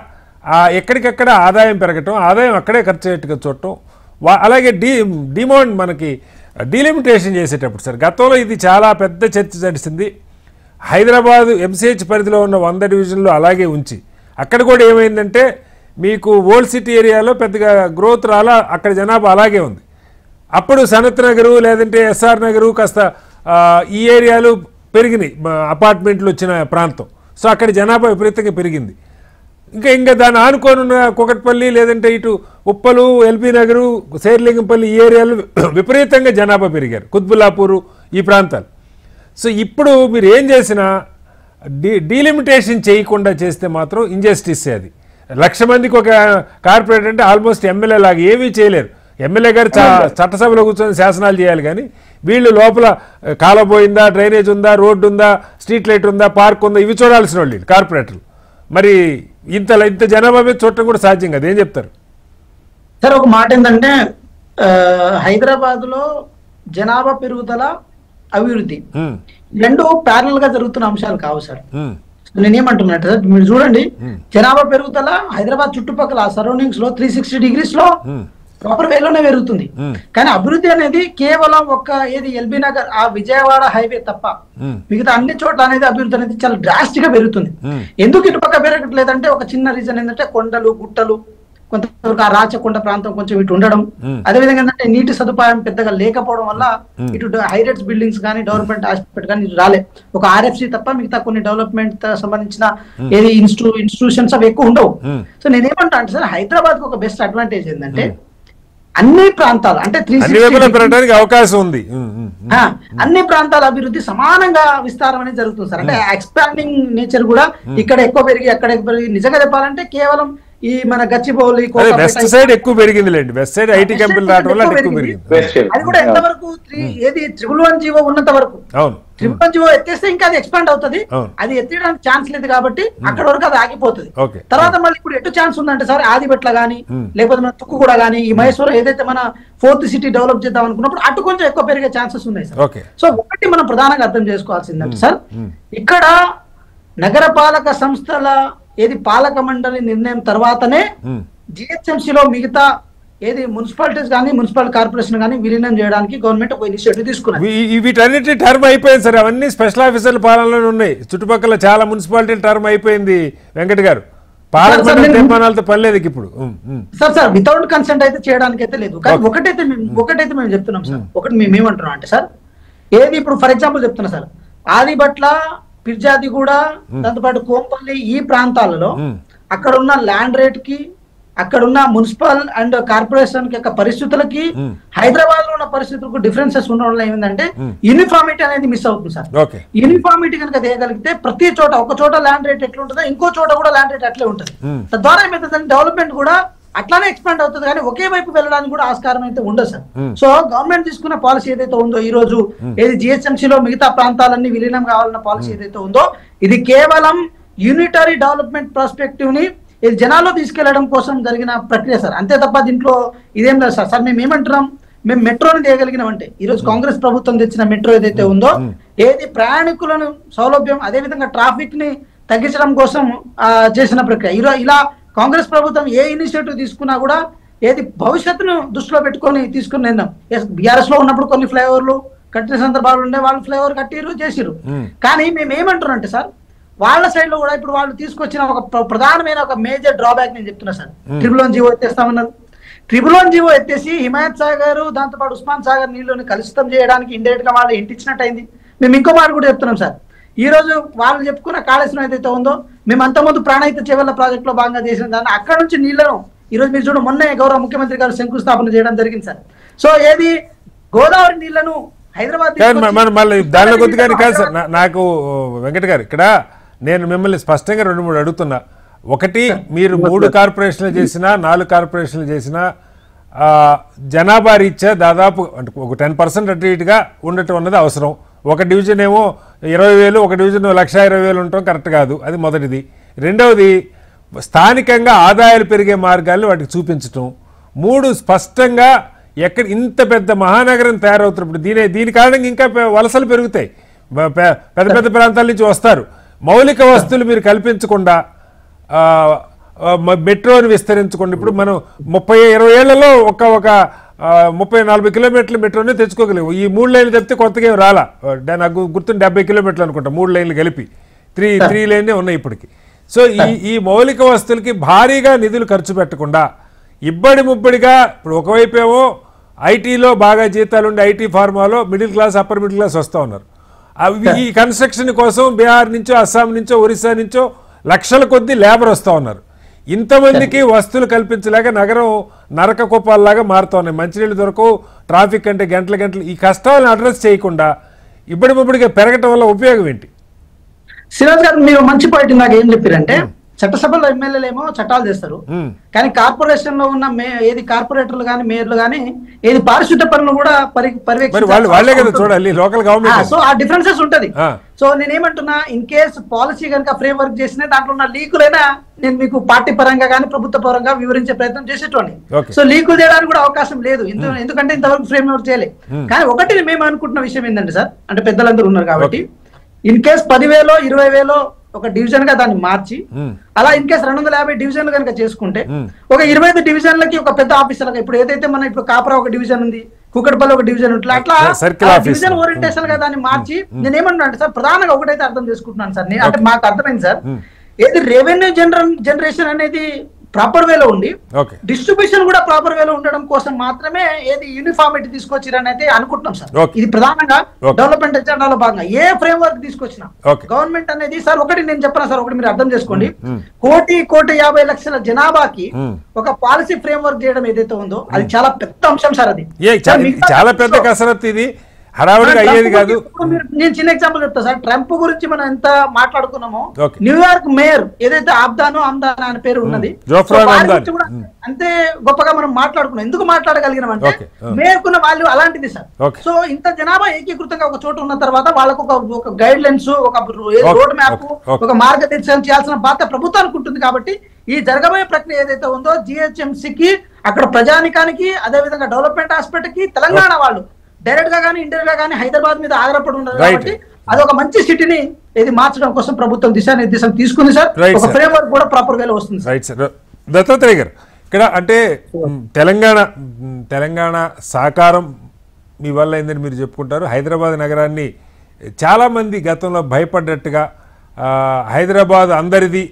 ఎక్కడికక్కడ ఆదాయం పెరగటం, ఆదాయం అక్కడే ఖర్చు అయ్యేట్టుగా చూడటం, అలాగే డిమాండ్ మనకి డీలిమిటేషన్ చేసేటప్పుడు సార్ గతంలో ఇది చాలా పెద్ద చర్చ జరిసింది. హైదరాబాద్ ఎంసీహెచ్ పరిధిలో ఉన్న 100 డివిజన్లు అలాగే ఉంచి అక్కడ కూడా ఏమైందంటే మీకు ఓల్డ్ సిటీ ఏరియాలో పెద్దగా గ్రోత్ రాలా, అక్కడ జనాభా అలాగే ఉంది. అప్పుడు సనత్ నగరు లేదంటే ఎస్ఆర్ నగరు కాస్త ఈ ఏరియాలు పెరిగినాయి, అపార్ట్మెంట్లు వచ్చిన ప్రాంతం. సో అక్కడ జనాభా విపరీతంగా పెరిగింది. ఇంకా దాన్ని ఆనుకోనున్న కూకట్పల్లి లేదంటే ఇటు ఉప్పలు, ఎల్బీ నగరు, శేర్లింగంపల్లి ఈ ఏరియాలు విపరీతంగా జనాభా పెరిగారు, కుత్బుల్లాపూరు ఈ ప్రాంతాలు. సో ఇప్పుడు మీరు ఏం చేసినా డీలిమిటేషన్ చేయకుండా చేస్తే మాత్రం ఇంజస్టిస్. అది 1,00,000 మందికి ఒక కార్పొరేట్ అంటే ఆల్మోస్ట్ ఎమ్మెల్యే లాగా ఏమీ చేయలేరు. ఎమ్మెల్యే గారు చట్టసభలో కూర్చొని శాసనాలు చేయాలి, కానీ వీళ్ళు లోపల కాలపోయిందా, డ్రైనేజ్ ఉందా, రోడ్డు ఉందా, స్ట్రీట్ లైట్ ఉందా, పార్క్ ఉందా, ఇవి చూడాల్సిన వాళ్ళు కార్పొరేటర్లు. మరి ఇంత జనాభా మీద చూడటం కూడా సాధ్యం కదా, ఏం చెప్తారు? సార్ ఒక మాట ఏంటంటే హైదరాబాద్ లో జనాభా పెరుగుదల, అభివృద్ధి రెండు ప్యారల్ గా జరుగుతున్న అంశాలు కావు సార్. నేనేమంటున్నట్టు సార్, మీరు చూడండి, జనాభా పెరుగుదల హైదరాబాద్ చుట్టుపక్కల సరౌండింగ్స్ లో 360 degrees లో ప్రాపర్ వేలోనే పెరుగుతుంది. కానీ అభివృద్ధి అనేది కేవలం ఏది ఎల్బీ నగర్ ఆ విజయవాడ హైవే తప్ప మిగతా అన్ని చోట్ల అనేది అభివృద్ధి అనేది చాలా డ్రాస్టిక్ గా పెరుగుతుంది. ఎందుకు ఇటుపక్క పెరగట్లేదంటే ఒక చిన్న రీజన్ ఏంటంటే కొండలు, గుట్టలు, కొంతవరకు ఆ రాచకొండ ప్రాంతం కొంచెం ఇటు ఉండడం, అదేవిధంగా ఏంటంటే నీటి సదుపాయం పెద్దగా లేకపోవడం వల్ల ఇటు హైరైట్స్ బిల్డింగ్స్ కానీ డెవలప్మెంట్ ఆస్పెక్ట్ కానీ ఇటు రాలే. ఒక ఆర్ఎఫ్సి తప్ప మిగతా కొన్ని డెవలప్మెంట్ సంబంధించిన ఏది ఇన్స్టిట్యూషన్స్ అవి ఎక్కువ ఉండవు. సో నేనేమంటా అంటే సార్, హైదరాబాద్ కు ఒక బెస్ట్ అడ్వాంటేజ్ ఏంటంటే అన్ని ప్రాంతాలు అంటే 360 అవకాశం ఉంది. అన్ని ప్రాంతాల అభివృద్ధి సమానంగా విస్తారం అనేది జరుగుతుంది సార్. అంటే ఎక్స్పాండింగ్ నేచర్ కూడా ఇక్కడ ఎక్కువ పెరిగి అక్కడ ఎక్కువ పెరిగి, నిజంగా చెప్పాలంటే కేవలం ఈ మన గచ్చిబౌలి వెస్ట్ సైడ్ ఎక్కువ పెరిగింది, వెస్ట్ సైడ్ ఐటీ కంపెనీలు రావడం వల్ల ఎక్కువ పెరిగింది. అది కూడా ఎంతవరకు ఏది 111 జీవో ఉన్నంత వరకు. 111 జీవో ఎత్తేస్తే ఇంకా అది ఎక్స్పాండ్ అవుతుంది, అది ఎత్తడానికి ఛాన్స్ లేదు కాబట్టి అక్కడ వరకు అది ఆగిపోతుంది. తర్వాత మళ్ళీ ఇప్పుడు ఎటు ఛాన్స్ ఉందంటే సార్, ఆదిబట్ల గానీ లేకపోతే మన తుక్కు కూడా గానీ ఈ మైసూరు ఏదైతే మన 4th సిటీ డెవలప్ చేద్దాం అనుకున్నప్పుడు అటు కొంచెం ఎక్కువ పెరిగే ఛాన్సెస్ ఉన్నాయి సార్. సో ఒకటి మనం ప్రధానంగా అర్థం చేసుకోవాల్సిందంటే సార్, ఇక్కడ నగరపాలక సంస్థల ఏది పాలక మండలి నిర్ణయం తర్వాతనే జిహెచ్ఎంసీలో మిగతా ఏది మున్సిపాలిటీస్ కానీ మున్సిపల్ కార్పొరేషన్ కానీ విలీనం చేయడానికి గవర్నమెంట్ ఒక ఇనిషియేటివ్ తీసుకున్నది. వీటన్నిటి టర్మ్ అయిపోయింది సార్, అవన్నీ స్పెషల్ ఆఫీసర్ల పాలనలో ఉన్నాయి. చుట్టుపక్కల చాలా మున్సిపాలిటీ టర్మ్ అయిపోయింది వెంకట్ గారు, పాలక తీర్మానాలతో పని లేదు ఇప్పుడు. సార్ వితౌట్ కన్సెంట్ అయితే చేయడానికి అయితే లేదు. కానీ ఒకటైతే మేము చెప్తున్నాం సార్, ఒకటి మేము ఏమంటున్నాం అంటే సార్, ఏది ఇప్పుడు ఫర్ ఎగ్జాంపుల్ చెప్తున్నా సార్, ఆదిబట్ల, పిర్జాదిగూడ, దాంతోపాటు కోంపల్లి ఈ ప్రాంతాలలో అక్కడున్న ల్యాండ్ రేట్ కి, అక్కడున్న మున్సిపల్ అండ్ కార్పొరేషన్ యొక్క పరిస్థితులకి హైదరాబాద్ లో ఉన్న పరిస్థితులకు డిఫరెన్సెస్ ఉండడం వల్ల ఏంటంటే యూనిఫార్మిటీ అనేది మిస్ అవుతుంది సార్. యూనిఫార్మిటీ కనుక చేయగలిగితే ప్రతి చోట ఒక చోట ల్యాండ్ రేట్ ఎట్లా ఉంటుందో ఇంకో చోట కూడా ల్యాండ్ రేట్ అట్లే ఉంటుంది. తద్వారా ఏమైతుందంటే డెవలప్మెంట్ కూడా అట్లానే ఎక్స్పాండ్ అవుతుంది, కానీ ఒకే వైపు వెళ్ళడానికి కూడా ఆస్కారం అయితే ఉండదు సార్. సో గవర్నమెంట్ తీసుకున్న పాలసీ ఏదైతే ఉందో ఈ రోజు ఏది జిహెచ్ఎంసీలో మిగతా ప్రాంతాలన్నీ విలీనం కావాలన్న పాలసీ ఏదైతే ఉందో ఇది కేవలం యూనిటరీ డెవలప్మెంట్ పర్స్పెక్టివ్ ని ఇది జనాల్లో తీసుకెళ్లడం కోసం జరిగిన ప్రక్రియ సార్, అంతే తప్ప దీంట్లో ఇదేం లేదు సార్. మేము ఏమంటున్నాం, మేము మెట్రోని తీయగలిగినామంటే ఈ రోజు కాంగ్రెస్ ప్రభుత్వం తెచ్చిన మెట్రో ఏదైతే ఉందో ఏది ప్రయాణికులను సౌలభ్యం అదేవిధంగా ట్రాఫిక్ ని తగ్గించడం కోసం చేసిన ప్రక్రియ. ఇలా కాంగ్రెస్ ప్రభుత్వం ఏ ఇనిషియేటివ్ తీసుకున్నా కూడా ఏది భవిష్యత్తును దృష్టిలో పెట్టుకొని తీసుకుని నిర్ణయం. బీఆర్ఎస్ లో ఉన్నప్పుడు కొన్ని ఫ్లైఓవర్లు కట్టిన సందర్భాలు ఉండే, వాళ్ళు ఫ్లైఓవర్ కట్టిరు చేసిరు. కానీ మేము ఏమంటున్నాం అంటే సార్, వాళ్ళ సైడ్ లో కూడా ఇప్పుడు వాళ్ళు తీసుకొచ్చిన ఒక ప్రధానమైన ఒక మేజర్ డ్రాబ్యాక్ నేను చెప్తున్నా సార్, 111 జీవో ఎత్తేస్తామన్నారు. 111 జీవో ఎత్తేసి హిమాయత్ సాగర్ దాంతో పాటు ఉస్మాన్ సాగర్ నీళ్లను కలుషితం చేయడానికి ఇండైరెక్ట్ గా వాళ్ళు ఇంటిచ్చినట్టు అయింది. మేము ఇంకో మాట కూడా చెప్తున్నాం సార్, ఈ రోజు వాళ్ళు చెప్పుకున్న కాళేశ్వరం ఏదైతే ఉందో మేము అంతకుముందు ప్రాణహిత చేవెళ్ల ప్రాజెక్ట్ లో భాగంగా చేసిన దాన్ని అక్కడ నుంచి నీళ్లను ఈ రోజు మీరు చూడండి, మొన్నే గౌరవ ముఖ్యమంత్రి గారు శంకుస్థాపన చేయడం జరిగింది సార్. సో ఏది గోదావరి నీళ్లను హైదరాబాద్ దానిలో కొద్దిగా కాదు సార్. నాకు వెంకట గారు ఇక్కడ నేను మిమ్మల్ని స్పష్టంగా 2-3 అడుగుతున్నా. ఒకటి, మీరు 3 కార్పొరేషన్లు చేసినా 4 కార్పొరేషన్లు చేసినా జనాభా రీత్యా దాదాపు అంటే ఒక 10% అటు ఇటుగా ఉండటం అన్నది అవసరం. ఒక డివిజన్ ఏమో 20,000, ఒక డివిజన్ 1,20,000 ఉండటం కరెక్ట్ కాదు, అది మొదటిది. రెండవది, స్థానికంగా ఆదాయాలు పెరిగే మార్గాలు వాటికి చూపించటం. 3 స్పష్టంగా ఎక్కడ ఇంత పెద్ద మహానగరం తయారవుతున్నప్పుడు దీని కారణంగా ఇంకా వలసలు పెరుగుతాయి, పెద్ద పెద్ద ప్రాంతాల నుంచి వస్తారు. మౌలిక వస్తువులు మీరు కల్పించకుండా మెట్రోని విస్తరించకుండా ఇప్పుడు మనం 30-20 ఏళ్లలో ఒక 30-40 కిలోమీటర్ల మెట్రోనే తెచ్చుకోగలేవు. ఈ 3 లైన్లు తప్పితే కొత్తగా ఏం రాలా. నాకు గుర్తున్న 70 కిలోమీటర్లు అనుకుంటా 3 లైన్లు కలిపి 3 లైన్లే ఉన్నాయి ఇప్పటికి. సో ఈ మౌలిక వస్తువులకి భారీగా నిధులు ఖర్చు పెట్టకుండా ఇబ్బడి ముబ్బడిగా ఇప్పుడు ఒకవైపు ఏమో ఐటీలో బాగా జీతాలు ఉండి ఐటీ ఫార్మాలో middle class upper middle class వస్తూ ఉన్నారు. ఈ కన్స్ట్రక్షన్ కోసం బీహార్ నుంచో అస్సాం నుంచో ఒరిస్సా నుంచో లక్షల కొద్దీ లేబర్ వస్తూ ఉన్నారు. ఇంతమందికి వస్తువులు కల్పించలేక నగరం నరక కుప్పాలలాగా మారుతూ ఉన్నాయి. మంచినీళ్ళు దొరకవు, ట్రాఫిక్ అంటే గంటలు ఈ కష్టాలను అడ్రస్ చేయకుండా ఇబ్బడి ముబ్బడిగా పెరగటం వల్ల ఉపయోగం ఏంటి? సిరాజ్ గారు మీరు మంచి పాయింట్ నాకు ఏం చెప్పారంటే చట్టసభలో ఎమ్మెల్యేలు ఏమో చట్టాలు చేస్తారు, కానీ కార్పొరేషన్ లో ఉన్న ఏది కార్పొరేటర్లు కానీ మేయర్లు కానీ ఏది పారిశుద్ధ పనులు కూడా సో ఆ డిఫరెన్సెస్ ఉంటది. సో నేనేమంటున్నా, ఇన్ కేస్ పాలసీ కనుక ఫ్రేమ్ వర్క్ చేసినా దాంట్లో ఉన్న లీకులైనా నేను మీకు పార్టీ పరంగా కానీ ప్రభుత్వ పరంగా వివరించే ప్రయత్నం చేసేటోండి. సో లీకులు చేయడానికి కూడా అవకాశం లేదు, ఎందుకంటే ఇంతవరకు ఫ్రేమ్ వర్క్ చేయలేదు. కానీ ఒకటి మేము అనుకుంటున్న విషయం ఏంటంటే సార్, అంటే పెద్దలందరూ ఉన్నారు కాబట్టి ఇన్ కేస్ 10,000 20,000 ఒక డివిజన్ గా దాన్ని మార్చి అలా ఇన్ కేసు 250 డివిజన్లు కనుక చేసుకుంటే ఒక 25 డివిజన్లకి ఒక పెద్ద ఆఫీసర్గా, ఇప్పుడు ఏదైతే మన ఇప్పుడు కాపరా ఒక డివిజన్ ఉంది, కుక్కడపల్లి ఒక డివిజన్ ఉంటుంది, అట్లా డివిజన్ ఓరియంటేషన్ గా దాన్ని మార్చి నేను ఏమంటున్నా అంటే సార్, ప్రధానంగా ఒకటైతే అర్థం చేసుకుంటున్నాను సార్, అంటే మాకు అర్థమైంది సార్, ఏది రెవెన్యూ జనరేషన్ అనేది ప్రాపర్ వేలో ఉండి డిస్ట్రిబ్యూషన్ కూడా ప్రాపర్ వేలో ఉండడం కోసం మాత్రమే ఏది యూనిఫార్మిటీ తీసుకొచ్చిరని అయితే అనుకుంటున్నాం సార్. ఇది ప్రధానంగా డెవలప్మెంట్ ఎజెండాలో భాగంగా ఏ ఫ్రేమ్ వర్క్ తీసుకొచ్చినా గవర్నమెంట్ అనేది సార్, ఒకటి నేను చెప్పను సార్, ఒకటి మీరు అర్థం చేసుకోండి, 1,50,00,000 జనాభాకి ఒక పాలసీ ఫ్రేమ్ వర్క్ చేయడం ఏదైతే ఉందో అది చాలా పెద్ద అంశం సార్. అది చాలా పెద్ద కసరత్తు, ఇది హడావుడిగా అయ్యేది కాదు. నేను చిన్న ఎగ్జాంపుల్ చెప్తా సార్, ట్రంప్ గురించి మనం ఎంత మాట్లాడుకున్నామో, న్యూయార్క్ మేయర్ ఏదైతే ఆబ్దానో అమ్దానా అనే పేరు ఉన్నది అంతే గొప్పగా మనం మాట్లాడుకున్నాం. ఎందుకు మాట్లాడగలిగినాం అంటే మేయర్కున్న వాల్యూ అలాంటిది సార్. సో ఇంత జనాభా ఏకీకృతంగా ఒక చోట ఉన్న తర్వాత వాళ్ళకు ఒక గైడ్ లైన్స్, ఒక రోడ్ మ్యాప్, ఒక మార్గదర్శనం చేయాల్సిన బాధ్యత ప్రభుత్వానికి ఉంటుంది. కాబట్టి ఈ జరగబోయే ప్రక్రియ ఏదైతే ఉందో జిహెచ్ఎంసీకి, అక్కడ ప్రజానికానికి, అదే విధంగా డెవలప్మెంట్ ఆస్పెక్ట్ కి తెలంగాణ వాళ్ళు డైరెక్ట్ గా కానీ ఇండైరెక్ట్ గా కానీ హైదరాబాద్ మీద ఆధారపడి ఉండదు. కాబట్టి అది ఒక మంచి సిటీని ఇది మార్చడం కోసం ప్రభుత్వం దిశానిర్దేశం తీసుకుంది సార్. ఒక ఫ్రేమ్వర్క్ కూడా ప్రాపర్ వేలో వస్తుంది. Right sir. దత్తాత్రేయ గారు, ఇక్కడ అంటే తెలంగాణ సాకారం మీ వల్ల అయిందని మీరు చెప్పుకుంటారు. హైదరాబాద్ నగరాన్ని చాలామంది గతంలో భయపడ్డట్టుగా హైదరాబాద్ అందరిది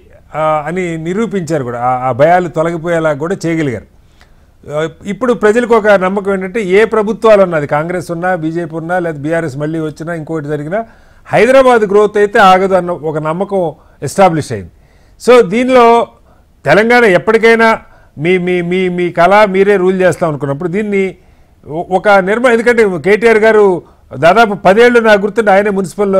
అని నిరూపించారు కూడా, ఆ భయాలు తొలగిపోయేలా కూడా చేయగలిగారు. ఇప్పుడు ప్రజలకు ఒక నమ్మకం ఏంటంటే, ఏ ప్రభుత్వాలు ఉన్నది, కాంగ్రెస్ ఉన్నా, బీజేపీ ఉన్నా, లేదా బీఆర్ఎస్ మళ్ళీ వచ్చినా, ఇంకోటి జరిగినా హైదరాబాద్ గ్రోత్ అయితే ఆగదు అన్న ఒక నమ్మకం ఎస్టాబ్లిష్ అయింది. సో దీనిలో తెలంగాణ ఎప్పటికైనా మీ మీ మీ మీ కళ మీరే రూల్ చేస్తాం అనుకున్నప్పుడు దీన్ని ఒక ఎందుకంటే కేటీఆర్ గారు దాదాపు 10 ఏళ్ళు నాకు గుర్తుంటే ఆయనే మున్సిపల్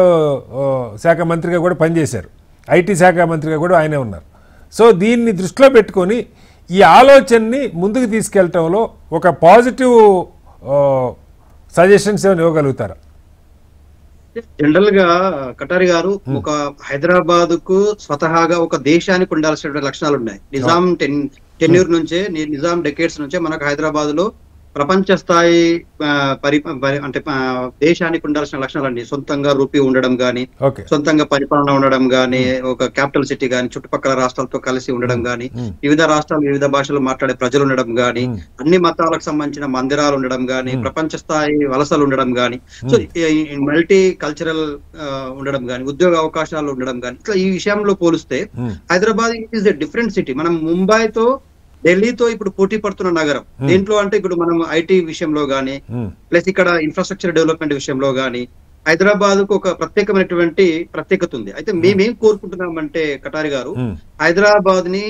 శాఖ మంత్రిగా కూడా పనిచేశారు, ఐటీ శాఖ మంత్రిగా కూడా ఆయనే ఉన్నారు. సో దీన్ని దృష్టిలో పెట్టుకొని ఈ ఆలోచనని ముందుకు తీసుకెళ్లటంలో ఒక పాజిటివ్ సజెషన్స్ ఏమైనా ఇవ్వగలుగుతారా? జనరల్ గా కటారి గారు, ఒక హైదరాబాద్ కు స్వతహాగా ఒక దేశానికి ఉండాల్సిన లక్షణాలు ఉన్నాయి. నిజాం టెన్యూర్ నుంచే, నిజాం డెకేడ్స్ నుంచే మనకు హైదరాబాద్ లో ప్రపంచ స్థాయి అంటే దేశానికి ఉండాల్సిన లక్షణాలన్నీ, సొంతంగా రూపీ ఉండడం గానీ, సొంతంగా పరిపాలన ఉండడం గానీ, ఒక క్యాపిటల్ సిటీ గానీ, చుట్టుపక్కల రాష్ట్రాలతో కలిసి ఉండడం గానీ, వివిధ రాష్ట్రాలు వివిధ భాషలు మాట్లాడే ప్రజలు ఉండడం గానీ, అన్ని మతాలకు సంబంధించిన మందిరాలు ఉండడం గానీ, ప్రపంచ స్థాయి వలసలు ఉండడం గానీ, సో మల్టీ కల్చరల్ ఉండడం గానీ, ఉద్యోగ అవకాశాలు ఉండడం గానీ, ఇట్లా ఈ విషయంలో పోలిస్తే Hyderabad is a different city. మనం ముంబైతో, ఢిల్లీతో ఇప్పుడు పోటీ పడుతున్న నగరం. దేంట్లో అంటే ఇప్పుడు మనం ఐటీ విషయంలో గానీ, ప్లస్ ఇక్కడ ఇన్ఫ్రాస్ట్రక్చర్ డెవలప్మెంట్ విషయంలో గానీ హైదరాబాద్ కు ఒక ప్రత్యేకమైనటువంటి ప్రత్యేకత ఉంది. అయితే మేమేం కోరుకుంటున్నామంటే కటారి గారు, హైదరాబాద్ ని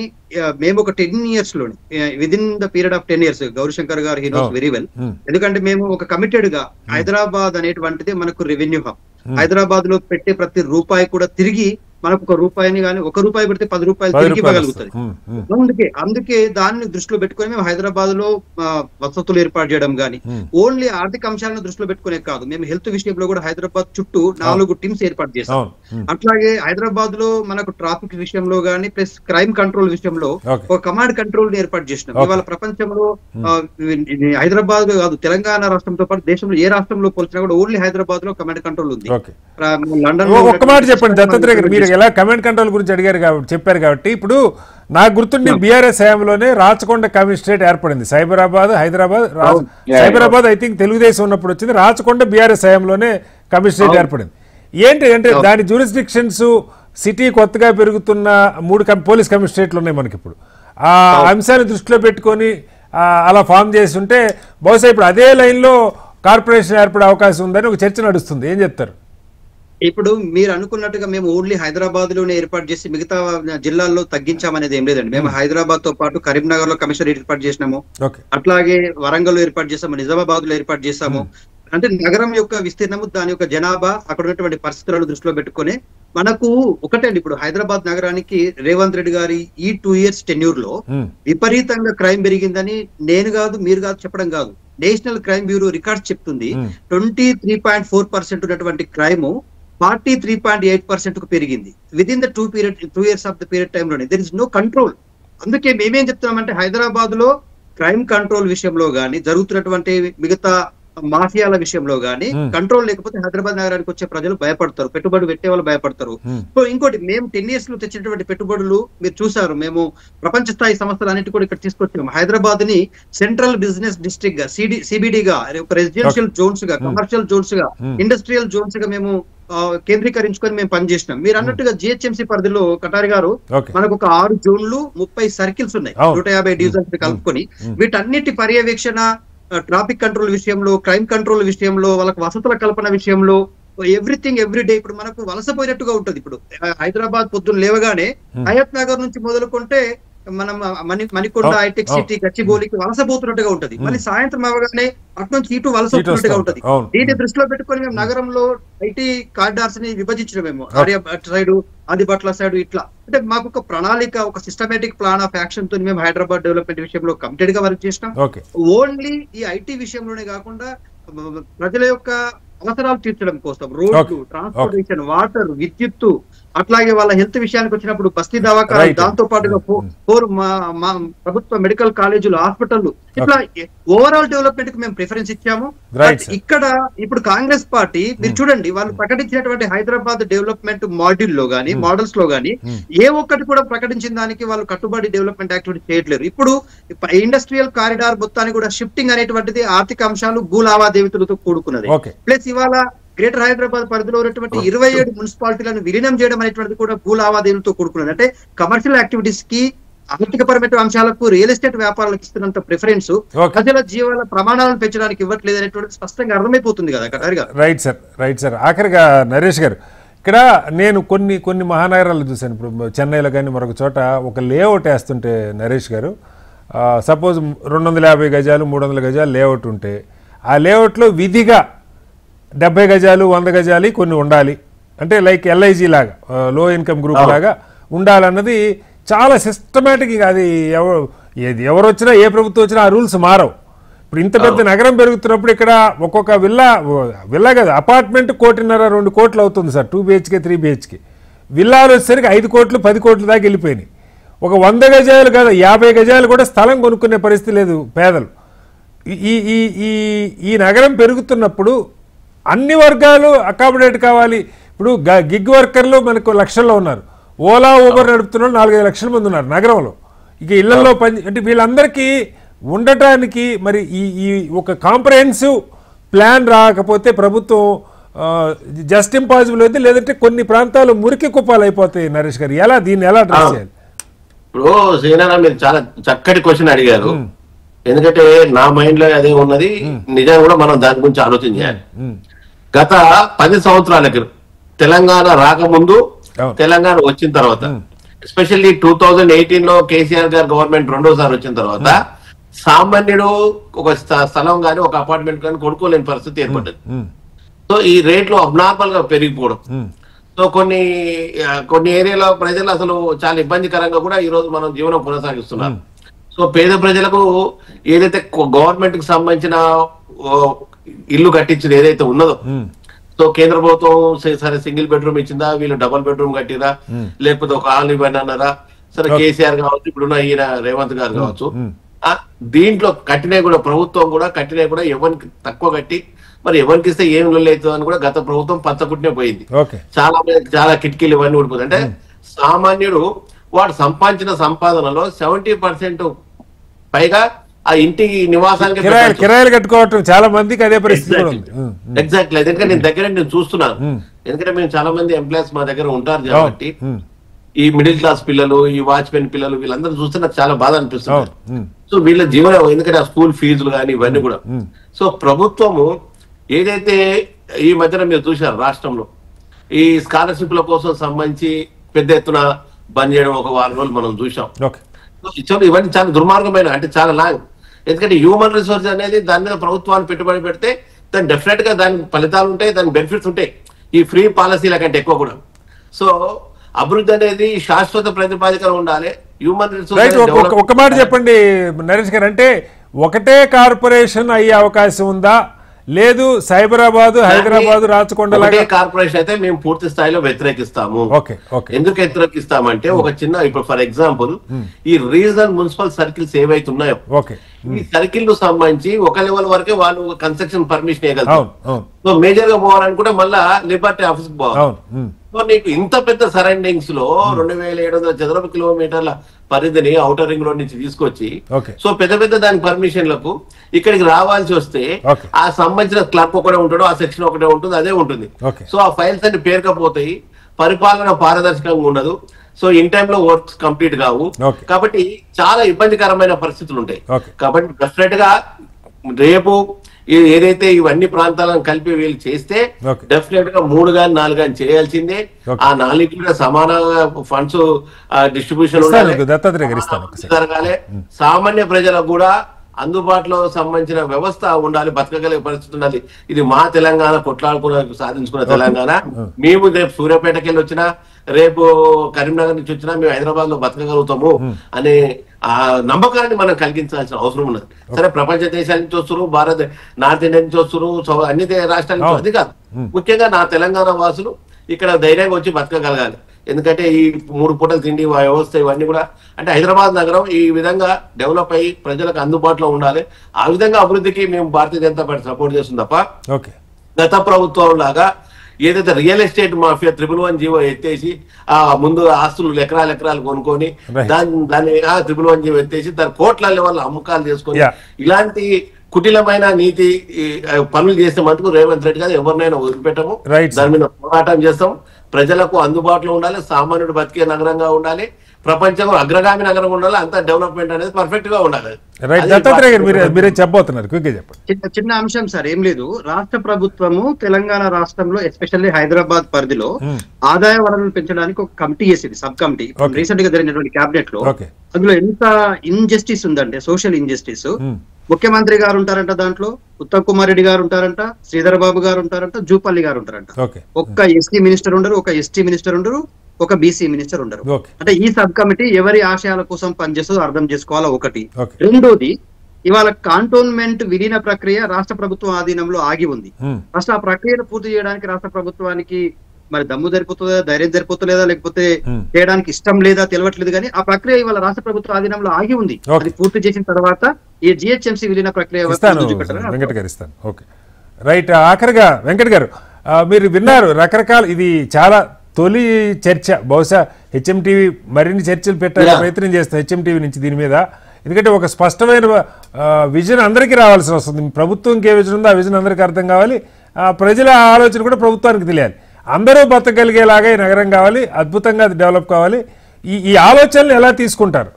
మేము ఒక 10 years లోని, within the period of 10 years, Gauri Shankar గారు హీ నోస్ వెరీ వెల్, ఎందుకంటే మేము ఒక కమిటెడ్ గా హైదరాబాద్ అనేటువంటిది మనకు రెవెన్యూ హబ్. హైదరాబాద్ లో పెట్టే ప్రతి రూపాయి కూడా తిరిగి మనకు ఒక రూపాయిని కానీ, 1 రూపాయి పెడితే 10 రూపాయలు తిరిగి ఇవ్వగలుగుతుంది. అందుకే దాన్ని దృష్టిలో పెట్టుకుని మేము హైదరాబాద్ లో వసతులు ఏర్పాటు చేయడం గానీ, ఓన్లీ ఆర్థిక అంశాలను దృష్టిలో పెట్టుకునే కాదు, మేము హెల్త్ విషయంలో కూడా హైదరాబాద్ చుట్టూ 4 టీమ్స్ ఏర్పాటు చేస్తాం. అట్లాగే హైదరాబాద్ లో మనకు ట్రాఫిక్ విషయంలో గానీ, ప్లస్ క్రైమ్ కంట్రోల్ విషయంలో ఒక కమాండ్ కంట్రోల్ ఏర్పాటు చేసినాం. ఇవాళ ప్రపంచంలో హైదరాబాద్ కాదు, తెలంగాణ రాష్ట్రంతో పాటు దేశంలో ఏ రాష్ట్రంలో పోల్చినా కూడా ఓన్లీ హైదరాబాద్ లో కమాండ్ కంట్రోల్ ఉంది. లండన్ ఒక్క మాట చెప్పండి దత్తాత్రేయ గారు, మీరు ఎలా కమాండ్ కంట్రోల్ గురించి అడిగారు కాబట్టి చెప్పారు కాబట్టి, ఇప్పుడు నాకు గుర్తుండి బీఆర్ఎస్ హయాంలోనే రాచకొండ కమిషనరేట్ ఏర్పడింది. సైబరాబాద్ ఐ థింక్ తెలుగుదేశం ఉన్నప్పుడు వచ్చింది, రాచకొండ బీఆర్ఎస్ హయాంలోనే కమిషనరేట్ ఏర్పడింది. ఏంటి అంటే దాని జ్యూరిస్డిక్షన్స్, సిటీ కొత్తగా పెరుగుతున్న 3 పోలీస్ కమిషనరేట్లు ఉన్నాయి మనకి. ఇప్పుడు ఆ అంశాన్ని దృష్టిలో పెట్టుకొని అలా ఫామ్ చేసి ఉంటే బహుశా ఇప్పుడు అదే లైన్లో కార్పొరేషన్ ఏర్పడే అవకాశం ఉందని ఒక చర్చ నడుస్తుంది. ఏం చెప్తారు? ఇప్పుడు మీరు అనుకున్నట్టుగా మేము ఓన్లీ హైదరాబాద్ లోనే ఏర్పాటు చేసి మిగతా జిల్లాల్లో తగ్గించామనేది ఏం లేదండి. మేము హైదరాబాద్ తో పాటు కరీంనగర్ లో కమిషనర్ ఏర్పాటు చేసినాము, అట్లాగే వరంగల్ లో ఏర్పాటు చేసాము, నిజామాబాద్ లో ఏర్పాటు చేసాము, అంటే నగరం యొక్క విస్తీర్ణము, దాని యొక్క జనాభా, అక్కడ ఉన్నటువంటి పరిస్థితులను దృష్టిలో పెట్టుకొని మనకు ఒకటే అండి, ఇప్పుడు హైదరాబాద్ నగరానికి రేవంత్ రెడ్డి గారి ఈ 2 years టెన్యూర్ లో విపరీతంగా క్రైమ్ పెరిగిందని నేను కాదు, మీరు కాదు చెప్పడం కాదు, నేషనల్ క్రైమ్ బ్యూరో రికార్డ్స్ చెప్తుంది. 23.4% ఉన్నటువంటి క్రైమ్ 43.8% కు పెరిగింది within the 2 years of the period time లోనే. There is no control. అందుకే మేమేం చెప్తున్నామంటే హైదరాబాద్ లో క్రైమ్ కంట్రోల్ విషయంలో గానీ, జరుగుతున్నటువంటి మిగతా మాఫియాల విషయంలో గానీ కంట్రోల్ లేకపోతే హైదరాబాద్ నగరానికి వచ్చే ప్రజలు భయపడతారు, పెట్టుబడి పెట్టే వాళ్ళు భయపడతారు. సో ఇంకోటి, మేము 10 years లో తెచ్చినటువంటి పెట్టుబడులు మీరు చూసారు. మేము ప్రపంచ స్థాయి సంస్థలు అన్నిటి కూడా ఇక్కడ తీసుకొచ్చాము. హైదరాబాద్ ని సెంట్రల్ బిజినెస్ డిస్ట్రిక్ట్ గా, సిబిడి గా, రెసిడెన్షియల్ జోన్స్ గా, కమర్షియల్ జోన్స్ గా, ఇండస్ట్రియల్ జోన్స్ గా మేము కేంద్రీకరించుకొని మేము పనిచేసినాం. మీరు అన్నట్టుగా జిహెచ్ఎంసీ పరిధిలో కటారి గారు మనకు ఒక 6 జోన్లు 30 సర్కిల్స్ ఉన్నాయి, 150 డివిజన్స్ కలుపుకొని. వీటన్నిటి పర్యవేక్షణ, ట్రాఫిక్ కంట్రోల్ విషయంలో, క్రైమ్ కంట్రోల్ విషయంలో, వాళ్ళకి వసతుల కల్పన విషయంలో, ఎవ్రీథింగ్ ఎవ్రీడే. ఇప్పుడు మనకు వలసపోయినట్టుగా ఉంటది. ఇప్పుడు హైదరాబాద్ పొద్దున్న లేవగానే హయత్ నగర్ నుంచి మొదలుకుంటే మనం మణికొండ, హైటెక్ సిటీ, గచ్చిబౌలికి వలసపోతున్నట్టుగా ఉంటది. మళ్ళీ సాయంత్రం అవగానే అటు నుంచి ఇటు వలస వస్తున్నట్టుగా ఉంటది. దీన్ని దృష్టిలో పెట్టుకొని మేము నగరంలో ఐటీ కారిడార్స్ ని విభజించడం, మేము అటు సైడ్, ఆదిబట్ల సైడ్, ఇట్లా. అంటే మాకు ఒక ప్రణాళిక, ఒక సిస్టమేటిక్ ప్లాన్ ఆఫ్ యాక్షన్ తో మేము హైదరాబాద్ డెవలప్మెంట్ విషయంలో కమిటెడ్ గా వర్క్ చేసినాం. ఓన్లీ ఈ ఐటీ విషయంలోనే కాకుండా ప్రజల యొక్క అవసరాలు తీర్చడం కోసం రోడ్లు, ట్రాన్స్పోర్టేషన్, వాటర్, విద్యుత్తు, అట్లాగే వాళ్ళ హెల్త్ విషయానికి వచ్చినప్పుడు బస్తీ దవాఖానాలు, దాంతో పాటుగా 4 ప్రభుత్వ మెడికల్ కాలేజీలు, హాస్పిటల్, ఇట్లా ఓవరాల్ డెవలప్మెంట్ కి మేము ప్రిఫరెన్స్ ఇచ్చాము. ఇక్కడ ఇప్పుడు కాంగ్రెస్ పార్టీ మీరు చూడండి, వాళ్ళు ప్రకటించినటువంటి హైదరాబాద్ డెవలప్మెంట్ మాడ్యూల్ లో గానీ, మోడల్స్ లో గానీ ఏ ఒక్కటి కూడా ప్రకటించిన దానికి వాళ్ళు కట్టుబడి డెవలప్మెంట్ యాక్టివిటీ చేయట్లేరు. ఇప్పుడు ఇండస్ట్రియల్ కారిడార్ మొత్తాన్ని కూడా షిఫ్టింగ్ అనేటువంటిది ఆర్థిక అంశాలు, భూ లావాదేవీలతో కూడుకున్నది. ప్లస్ ఇవాళ గ్రేటర్ హైదరాబాద్ పరిధిలో ఉన్నటువంటి 27 మున్సిపాలిటీలను విలీనం చేయడం అనేటువంటిది కూడా భూ లావాదేవీలతో కూడుకున్నది. అంటే కమర్షియల్ యాక్టివిటీస్ కి, ఆర్థిక పరమైన అంశాలకు, రియల్ ఎస్టేట్ వ్యాపారాలకు ఇస్తున్నంత ప్రిఫరెన్స్ ప్రజల జీవాల ప్రమాణాలను పెంచడానికి ఇవ్వట్లేదు అనేటువంటి స్పష్టంగా అర్థమైపోతుంది కదా కటారి గారు. Right sir. ఆఖరిగా నరేష్ గారు, ఇక్కడ నేను కొన్ని మహానగరాలు చూశాను. ఇప్పుడు చెన్నైలో కానీ మరొక చోట ఒక లేఅవుట్ వేస్తుంటే నరేష్ గారు, సపోజ్ 250 గజాలు 300 గజాలు లేఅవుట్ ఉంటే, ఆ లేఅవుట్లో విధిగా 70 గజాలు 100 గజాలు కొన్ని ఉండాలి. అంటే లైక్ ఎల్ఐజీ లాగా, లో ఇన్కమ్ గ్రూప్ లాగా ఉండాలన్నది చాలా సిస్టమేటిక్గా. అది ఎవరు వచ్చినా, ఏ ప్రభుత్వం వచ్చినా ఆ రూల్స్ మారవు. ఇప్పుడు ఇంత పెద్ద నగరం పెరుగుతున్నప్పుడు ఇక్కడ ఒక్కొక్క విల్లా కదా, అపార్ట్మెంట్ 1.5-2 కోట్లు అవుతుంది సార్, 2 BHK 3 BHK. విల్లాలు వచ్చేసరికి 5 కోట్లు 10 కోట్ల దాకా వెళ్ళిపోయినాయి. ఒక 100 గజాలు కదా, 50 గజాలు కూడా స్థలం కొనుక్కునే పరిస్థితి లేదు పేదలు. ఈ నగరం పెరుగుతున్నప్పుడు అన్ని వర్గాలు అకామిడేట్ కావాలి. ఇప్పుడు గిగ్ వర్కర్లు మనకు లక్షల్లో ఉన్నారు, ఓలా ఊబర్ నడుపుతున్న 4-5 లక్షల మంది ఉన్నారు నగరంలో. ఇక ఇళ్లలో అంటే వీళ్ళందరికీ ఉండటానికి మరి ఈ ఒక కాంప్రహెన్సివ్ ప్లాన్ రాకపోతే ప్రభుత్వం జస్ట్ ఇంపాసిబుల్ అయితే, లేదంటే కొన్ని ప్రాంతాలు మురికి కుప్పాలు అయిపోతాయి. నరేష్ గారు, దీన్ని ఎలా అడ్రస్ చేయాలి? ఇప్పుడు శ్రీనారాయణ మీరు చాలా చక్కటి క్వశ్చన్ అడిగారు. ఎందుకంటే నా మైండ్ లో అదే ఉన్నది. నిజంగా కూడా మనం దాని గురించి ఆలోచన చేయాలి. గత 10 సంవత్సరాల క్రితం తెలంగాణ రాకముందు, తెలంగాణ వచ్చిన తర్వాత, ఎస్పెషల్లీ 2018 లో కేసీఆర్ గారు గవర్నమెంట్ రెండోసారి వచ్చిన తర్వాత సామాన్యుడు ఒక స్థలం గానీ, ఒక అపార్ట్మెంట్ కానీ కొనుక్కోలేని పరిస్థితి ఏర్పడ్డది. సో ఈ రేట్లు అబ్నార్మల్ గా పెరిగిపోవడం, సో కొన్ని ఏరియాలో ప్రజలు అసలు చాలా ఇబ్బందికరంగా కూడా ఈ రోజు మనం జీవనం కొనసాగిస్తున్నారు. సో పేద ప్రజలకు ఏదైతే గవర్నమెంట్ కి సంబంధించిన ఇల్లు కట్టించింది ఏదైతే ఉన్నదో, సో కేంద్ర ప్రభుత్వం సరే సింగిల్ బెడ్రూమ్ ఇచ్చిందా, వీళ్ళు డబుల్ బెడ్రూమ్ కట్టిరా, లేకపోతే ఒక ఆల్ ఇవ్వండి అన్నారా, సరే కేసీఆర్ కావచ్చు, ఇప్పుడున్న ఈయన రేవంత్ గారు కావచ్చు, దీంట్లో కట్టినవి కూడా ప్రభుత్వం కూడా కట్టినవి కూడా ఎవరికి తక్కువ కట్టి, మరి ఎవరికి ఇస్తే ఏం అవుతుందో అని కూడా గత ప్రభుత్వం పచ్చకుట్నే పోయింది. చాలా కిటికీలు ఇవన్నీ ఊడిపోతుంది. అంటే సామాన్యుడు వాడు సంపాదించిన సంపాదనలో 70% పైగా ఆ ఇంటి నివాసానికి కిరాయిలు కట్టుకోవటం చాలా మందికి అదే పరిస్థితి. ఎగ్జాక్ట్లీ. ఎందుకంటే నేను దగ్గర నేను చూస్తున్నాను. ఎందుకంటే మేము చాలా మంది ఎంప్లాయీస్ మా దగ్గర ఉంటారు కాబట్టి ఈ మిడిల్ క్లాస్ పిల్లలు, ఈ వాచ్మెన్ పిల్లలు, వీళ్ళందరూ చూస్తే నాకు చాలా బాధ అనిపిస్తుంది. సో వీళ్ళ జీవనం, ఎందుకంటే ఆ స్కూల్ ఫీజులు కానీ ఇవన్నీ కూడా. సో ప్రభుత్వము ఏదైతే ఈ మధ్యన మీరు చూశారు రాష్ట్రంలో ఈ స్కాలర్షిప్ల కోసం సంబంధించి పెద్ద ఎత్తున బంద్ చేయడం ఒక 4 రోజులు మనం చూసాం. ఇవన్నీ చాలా దుర్మార్గమైన, అంటే చాలా లాంగ్. ఎందుకంటే హ్యూమన్ రిసోర్స్ అనేది దాని మీద ప్రభుత్వాన్ని పెట్టుబడి పెడితే దాని డెఫినెట్ గా దాని ఫలితాలు ఉంటాయి, దాని బెనిఫిట్స్ ఉంటాయి ఈ ఫ్రీ పాలసీల కంటే ఎక్కువ కూడా. సో అభివృద్ధి అనేది శాశ్వత ప్రతిపాదికన ఉండాలి. హ్యూమన్ రిసోర్స్ ఒక మాట చెప్పండి నరేష్ గారు, అంటే ఒకటే కార్పొరేషన్ అయ్యే అవకాశం ఉందా, లేదు సైబరాబాద్ హైదరాబాద్ రాచకొండ కార్పొరేషన్ అయితే మేము పూర్తి స్థాయిలో వ్యతిరేకిస్తాము. ఎందుకు వ్యతిరేకిస్తామంటే ఒక చిన్న ఇప్పుడు ఫర్ ఎగ్జాంపుల్ ఈ రీజనల్ మున్సిపల్ సర్కిల్స్ ఏవైతే ఉన్నాయో ఈ సర్కిల్ కు సంబంధించి ఒక లెవెల్ వరకే వాళ్ళు కన్స్ట్రక్షన్ పర్మిషన్ ఇవ్వగలరు. సో మేజర్ గా పోవాలనుకుంటే మళ్ళా లిబర్టీ ఆఫీస్ పోవాలి. సో నీకు ఇంత పెద్ద సరౌండింగ్స్ లో 2700 చదరపు కిలోమీటర్ల పరిధిని ఔటర్ రింగ్ రోడ్ నుంచి తీసుకొచ్చి సో పెద్ద పెద్ద దాని పర్మిషన్లకు ఇక్కడికి రావాల్సి వస్తే ఆ సంబంధించిన క్లర్క్ ఒకటే ఉంటాడు, ఆ సెక్షన్ ఒకటే ఉంటుంది, అదే ఉంటుంది. సో ఆ ఫైల్స్ అన్ని పేరుకపోతాయి, పరిపాలన పారదర్శకంగా ఉండదు, సో ఇన్ టైమ్ లో వర్క్స్ కంప్లీట్ కావు. కాబట్టి చాలా ఇబ్బందికరమైన పరిస్థితులు ఉంటాయి. కాబట్టి డెఫినెట్ గా రేపు ఏదైతే ఇవన్నీ ప్రాంతాలను కలిపి వీళ్ళు చేస్తే డెఫినెట్ గా 3 గాని 4 గాని చేయాల్సిందే. ఆ 4 కూడా సమానంగా ఫండ్స్ డిస్ట్రిబ్యూషన్ జరగాలి. సామాన్య ప్రజలకు కూడా అందుబాటులో సంబంధించిన వ్యవస్థ ఉండాలి, బతకగలిగే పరిస్థితి ఉండాలి. ఇది మా తెలంగాణ కొట్లాడుకున్న సాధించుకున్న తెలంగాణ. మేము రేపు సూర్యాపేటకి వెళ్ళి వచ్చినా, రేపు కరీంనగర్ నుంచి వచ్చినా మేము హైదరాబాద్ లో బతకగలుగుతాము అనే ఆ నమ్మకాన్ని మనం కలిగించాల్సిన అవసరం ఉన్నది. సరే ప్రపంచ దేశాల నుంచి వస్తున్నారు, నార్త్ ఇండియా నుంచి వస్తున్నారు, అన్ని రాష్ట్రాల నుంచి, అది కాదు. ముఖ్యంగా నా తెలంగాణ వాసులు ఇక్కడ ధైర్యంగా వచ్చి బతకగలగాలి. ఎందుకంటే ఈ 3 పూటలు తిండి వ్యవస్థ ఇవన్నీ కూడా అంటే హైదరాబాద్ నగరం ఈ విధంగా డెవలప్ అయ్యి ప్రజలకు అందుబాటులో ఉండాలి. ఆ విధంగా అభివృద్ధికి మేము భారతీయ జనతా పార్టీ సపోర్ట్ చేస్తుంది తప్ప గత ప్రభుత్వం లాగా ఏదైతే రియల్ ఎస్టేట్ మాఫియా 111 జీవో ఎత్తేసి ఆ ముందు ఆస్తులు ఎకరాలు కొనుక్కొని దాన్ని 111 జీవో ఎత్తేసి దాని కోట్ల లెవెల్ అమ్మకాలు చేసుకొని ఇలాంటి కుటిలమైన నీతి పనులు చేసే మటుకు రేవంత్ రెడ్డి గారు ఎవరినైనా వదిలిపెట్టము. దాని మీద పోరాటం చేస్తాం. ప్రజలకు అందుబాటులో ఉండాలి, సామాన్యుడు బతికే నగరంగా ఉండాలి, ప్రపంచంలో అగ్రగామి నగరం ఉండాలి, అంత డెవలప్మెంట్ అనేది పర్ఫెక్ట్ గా ఉండాలి. చిన్న అంశం సార్, ఏం లేదు. రాష్ట్ర ప్రభుత్వము తెలంగాణ రాష్ట్రంలో ఎస్పెషల్లీ హైదరాబాద్ పరిధిలో ఆదాయ వనరులను పెంచడానికి ఒక కమిటీ చేసింది, సబ్ కమిటీ. రీసెంట్ గా జరిగినటువంటి కేబినెట్ లో అందులో ఎంత ఇన్జస్టిస్ ఉందంటే, సోషల్ ఇన్జస్టిస్. ముఖ్యమంత్రి గారు ఉంటారంట దాంట్లో, ఉత్తమ్ కుమార్ రెడ్డి గారు ఉంటారంట, శ్రీధర్ బాబు గారు ఉంటారంట, జూపల్లి గారు ఉంటారంట. ఒక్క ఎస్సీ మినిస్టర్ ఉండరు, ఒక ఎస్టీ మినిస్టర్ ఉండరు, ఒక బీసీ మినిస్టర్ ఉండరు. అంటే ఈ సబ్ కమిటీ ఎవరి ఆశయాల కోసం పనిచేస్తుందో అర్థం చేసుకోవాలా ఒకటి. రెండోది, ఇవాళ కాంటోన్మెంట్ విలీన ప్రక్రియ రాష్ట్ర ప్రభుత్వం ఆధీనంలో ఆగి ఉంది. ఫస్ట్ ఆ ప్రక్రియను పూర్తి చేయడానికి రాష్ట్ర ప్రభుత్వానికి మరి దమ్ము సరిపోతుందా, ధైర్యం సరిపోతలేదా, లేకపోతే చేయడానికి ఇష్టం లేదా తెలియట్లేదు. కానీ ఆ ప్రక్రియ ఇవాళ రాష్ట్ర ప్రభుత్వ ఆధీనంలో ఆగి ఉంది. అది పూర్తి చేసిన తర్వాత ఈ జిహెచ్ఎంసీ విలీన ప్రక్రియ రైట్. ఆఖరిగా వెంకట్ గారు, మీరు విన్నారు రకరకాల, ఇది చాలా తొలి చర్చ. బహుశా హెచ్ఎంటీవీ మరిన్ని చర్చలు పెట్టాలని ప్రయత్నం చేస్తాం హెచ్ఎంటీవీ నుంచి దీని మీద. ఎందుకంటే ఒక స్పష్టమైన విజన్ అందరికీ రావాల్సి వస్తుంది. ప్రభుత్వంకి ఏ విజన్ ఉందో ఆ విజన్ అందరికీ అర్థం కావాలి, ప్రజల ఆలోచన కూడా ప్రభుత్వానికి తెలియాలి. అందరూ బతకగలిగేలాగా ఈ నగరం కావాలి, అద్భుతంగా అది డెవలప్ కావాలి. ఈ ఆలోచనలు ఎలా తీసుకుంటారు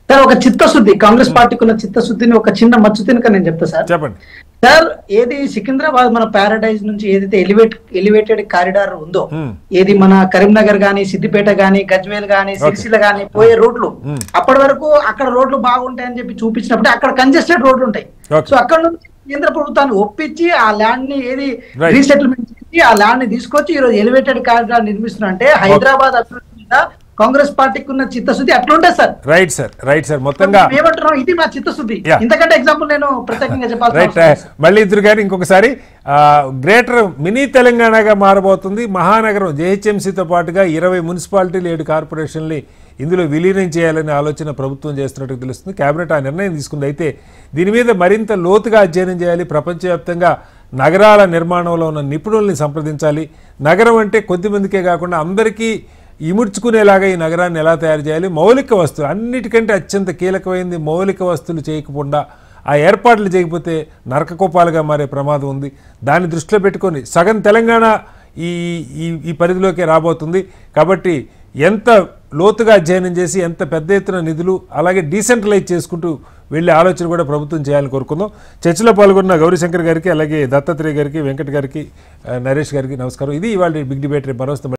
సార్? ఒక చిత్తశుద్ధి, కాంగ్రెస్ పార్టీకి ఉన్న చిత్తశుద్ధిని ఒక చిన్న మచ్చు తినక నేను చెప్తా సార్. చెప్పండి సార్. ఏది సికింద్రాబాద్ మన ప్యారడైజ్ నుంచి ఏదైతే ఎలివేటెడ్ కారిడార్ ఉందో, ఏది మన కరీంనగర్ గానీ, సిద్దిపేట గానీ, గజ్వేల్ గానీ, సిరిసిల్ల గానీ పోయే రోడ్లు, అప్పటి వరకు అక్కడ రోడ్లు బాగుంటాయని చెప్పి చూపించినప్పుడు అక్కడ కంజెస్టెడ్ రోడ్లు ఉంటాయి. సో అక్కడ నుంచి కేంద్ర ప్రభుత్వాన్ని ఒప్పించి ఆ ల్యాండ్ ని ఏది రీసెటిల్మెంట్ చేసి ఆ ల్యాండ్ ని తీసుకొచ్చి ఈ రోజు ఎలివేటెడ్ కారిడార్ నిర్మిస్తున్నా అంటే హైదరాబాద్ అభివృద్ధి మీద కాంగ్రెస్ పార్టీకి ఉన్న చిత్తశుద్ధి అట్లుంటే sir. Right sir, right sir. మొత్తంగా ఏమంటున్నాం, ఇది మా చిత్తశుద్ధి. ఇంతకంటే ఎగ్జాంపుల్ నేను ప్రత్యేకంగా చెప్పాలి. మళ్ళీ ఇద్దరు గారు ఇంకొకసారి, గ్రేటర్ మినీ తెలంగాణగా మారబోతుంది మహానగరం. జేహెచ్ఎంసీతో పాటుగా 20 మున్సిపాలిటీలు, 7 కార్పొరేషన్లు ఇందులో విలీనం చేయాలనే ఆలోచన ప్రభుత్వం చేస్తున్నట్టు తెలుస్తుంది. కేబినెట్ ఆ నిర్ణయం తీసుకుంది. అయితే దీని మీద మరింత లోతుగా అధ్యయనం చేయాలి. ప్రపంచవ్యాప్తంగా నగరాల నిర్మాణంలో ఉన్న నిపుణుల్ని సంప్రదించాలి. నగరం అంటే కొద్దిమందికే కాకుండా అందరికీ ఇముడ్చుకునేలాగా ఈ నగరాన్ని ఎలా తయారు చేయాలి. మౌలిక వస్తువులు అన్నిటికంటే అత్యంత కీలకమైంది. మౌలిక వస్తువులు చేయకుండా ఆ ఏర్పాట్లు చేయకపోతే నరకకోపాలుగా మారే ప్రమాదం ఉంది. దాన్ని దృష్టిలో పెట్టుకొని సగం తెలంగాణ ఈ పరిధిలోకి రాబోతుంది. కాబట్టి ఎంత లోతుగా అధ్యయనం చేసి ఎంత పెద్ద ఎత్తున నిధులు అలాగే డీసెంట్రలైజ్ చేసుకుంటూ వెళ్ళే ఆలోచన కూడా ప్రభుత్వం చేయాలని కోరుకుందాం. చర్చలో పాల్గొన్న గౌరీశంకర్ గారికి, అలాగే దత్తాత్రేయ గారికి, వెంకట్ గారికి, నరేష్ గారికి నమస్కారం. ఇది ఇవాళ బిగ్ డిబేట్. రేపు మరొస్తే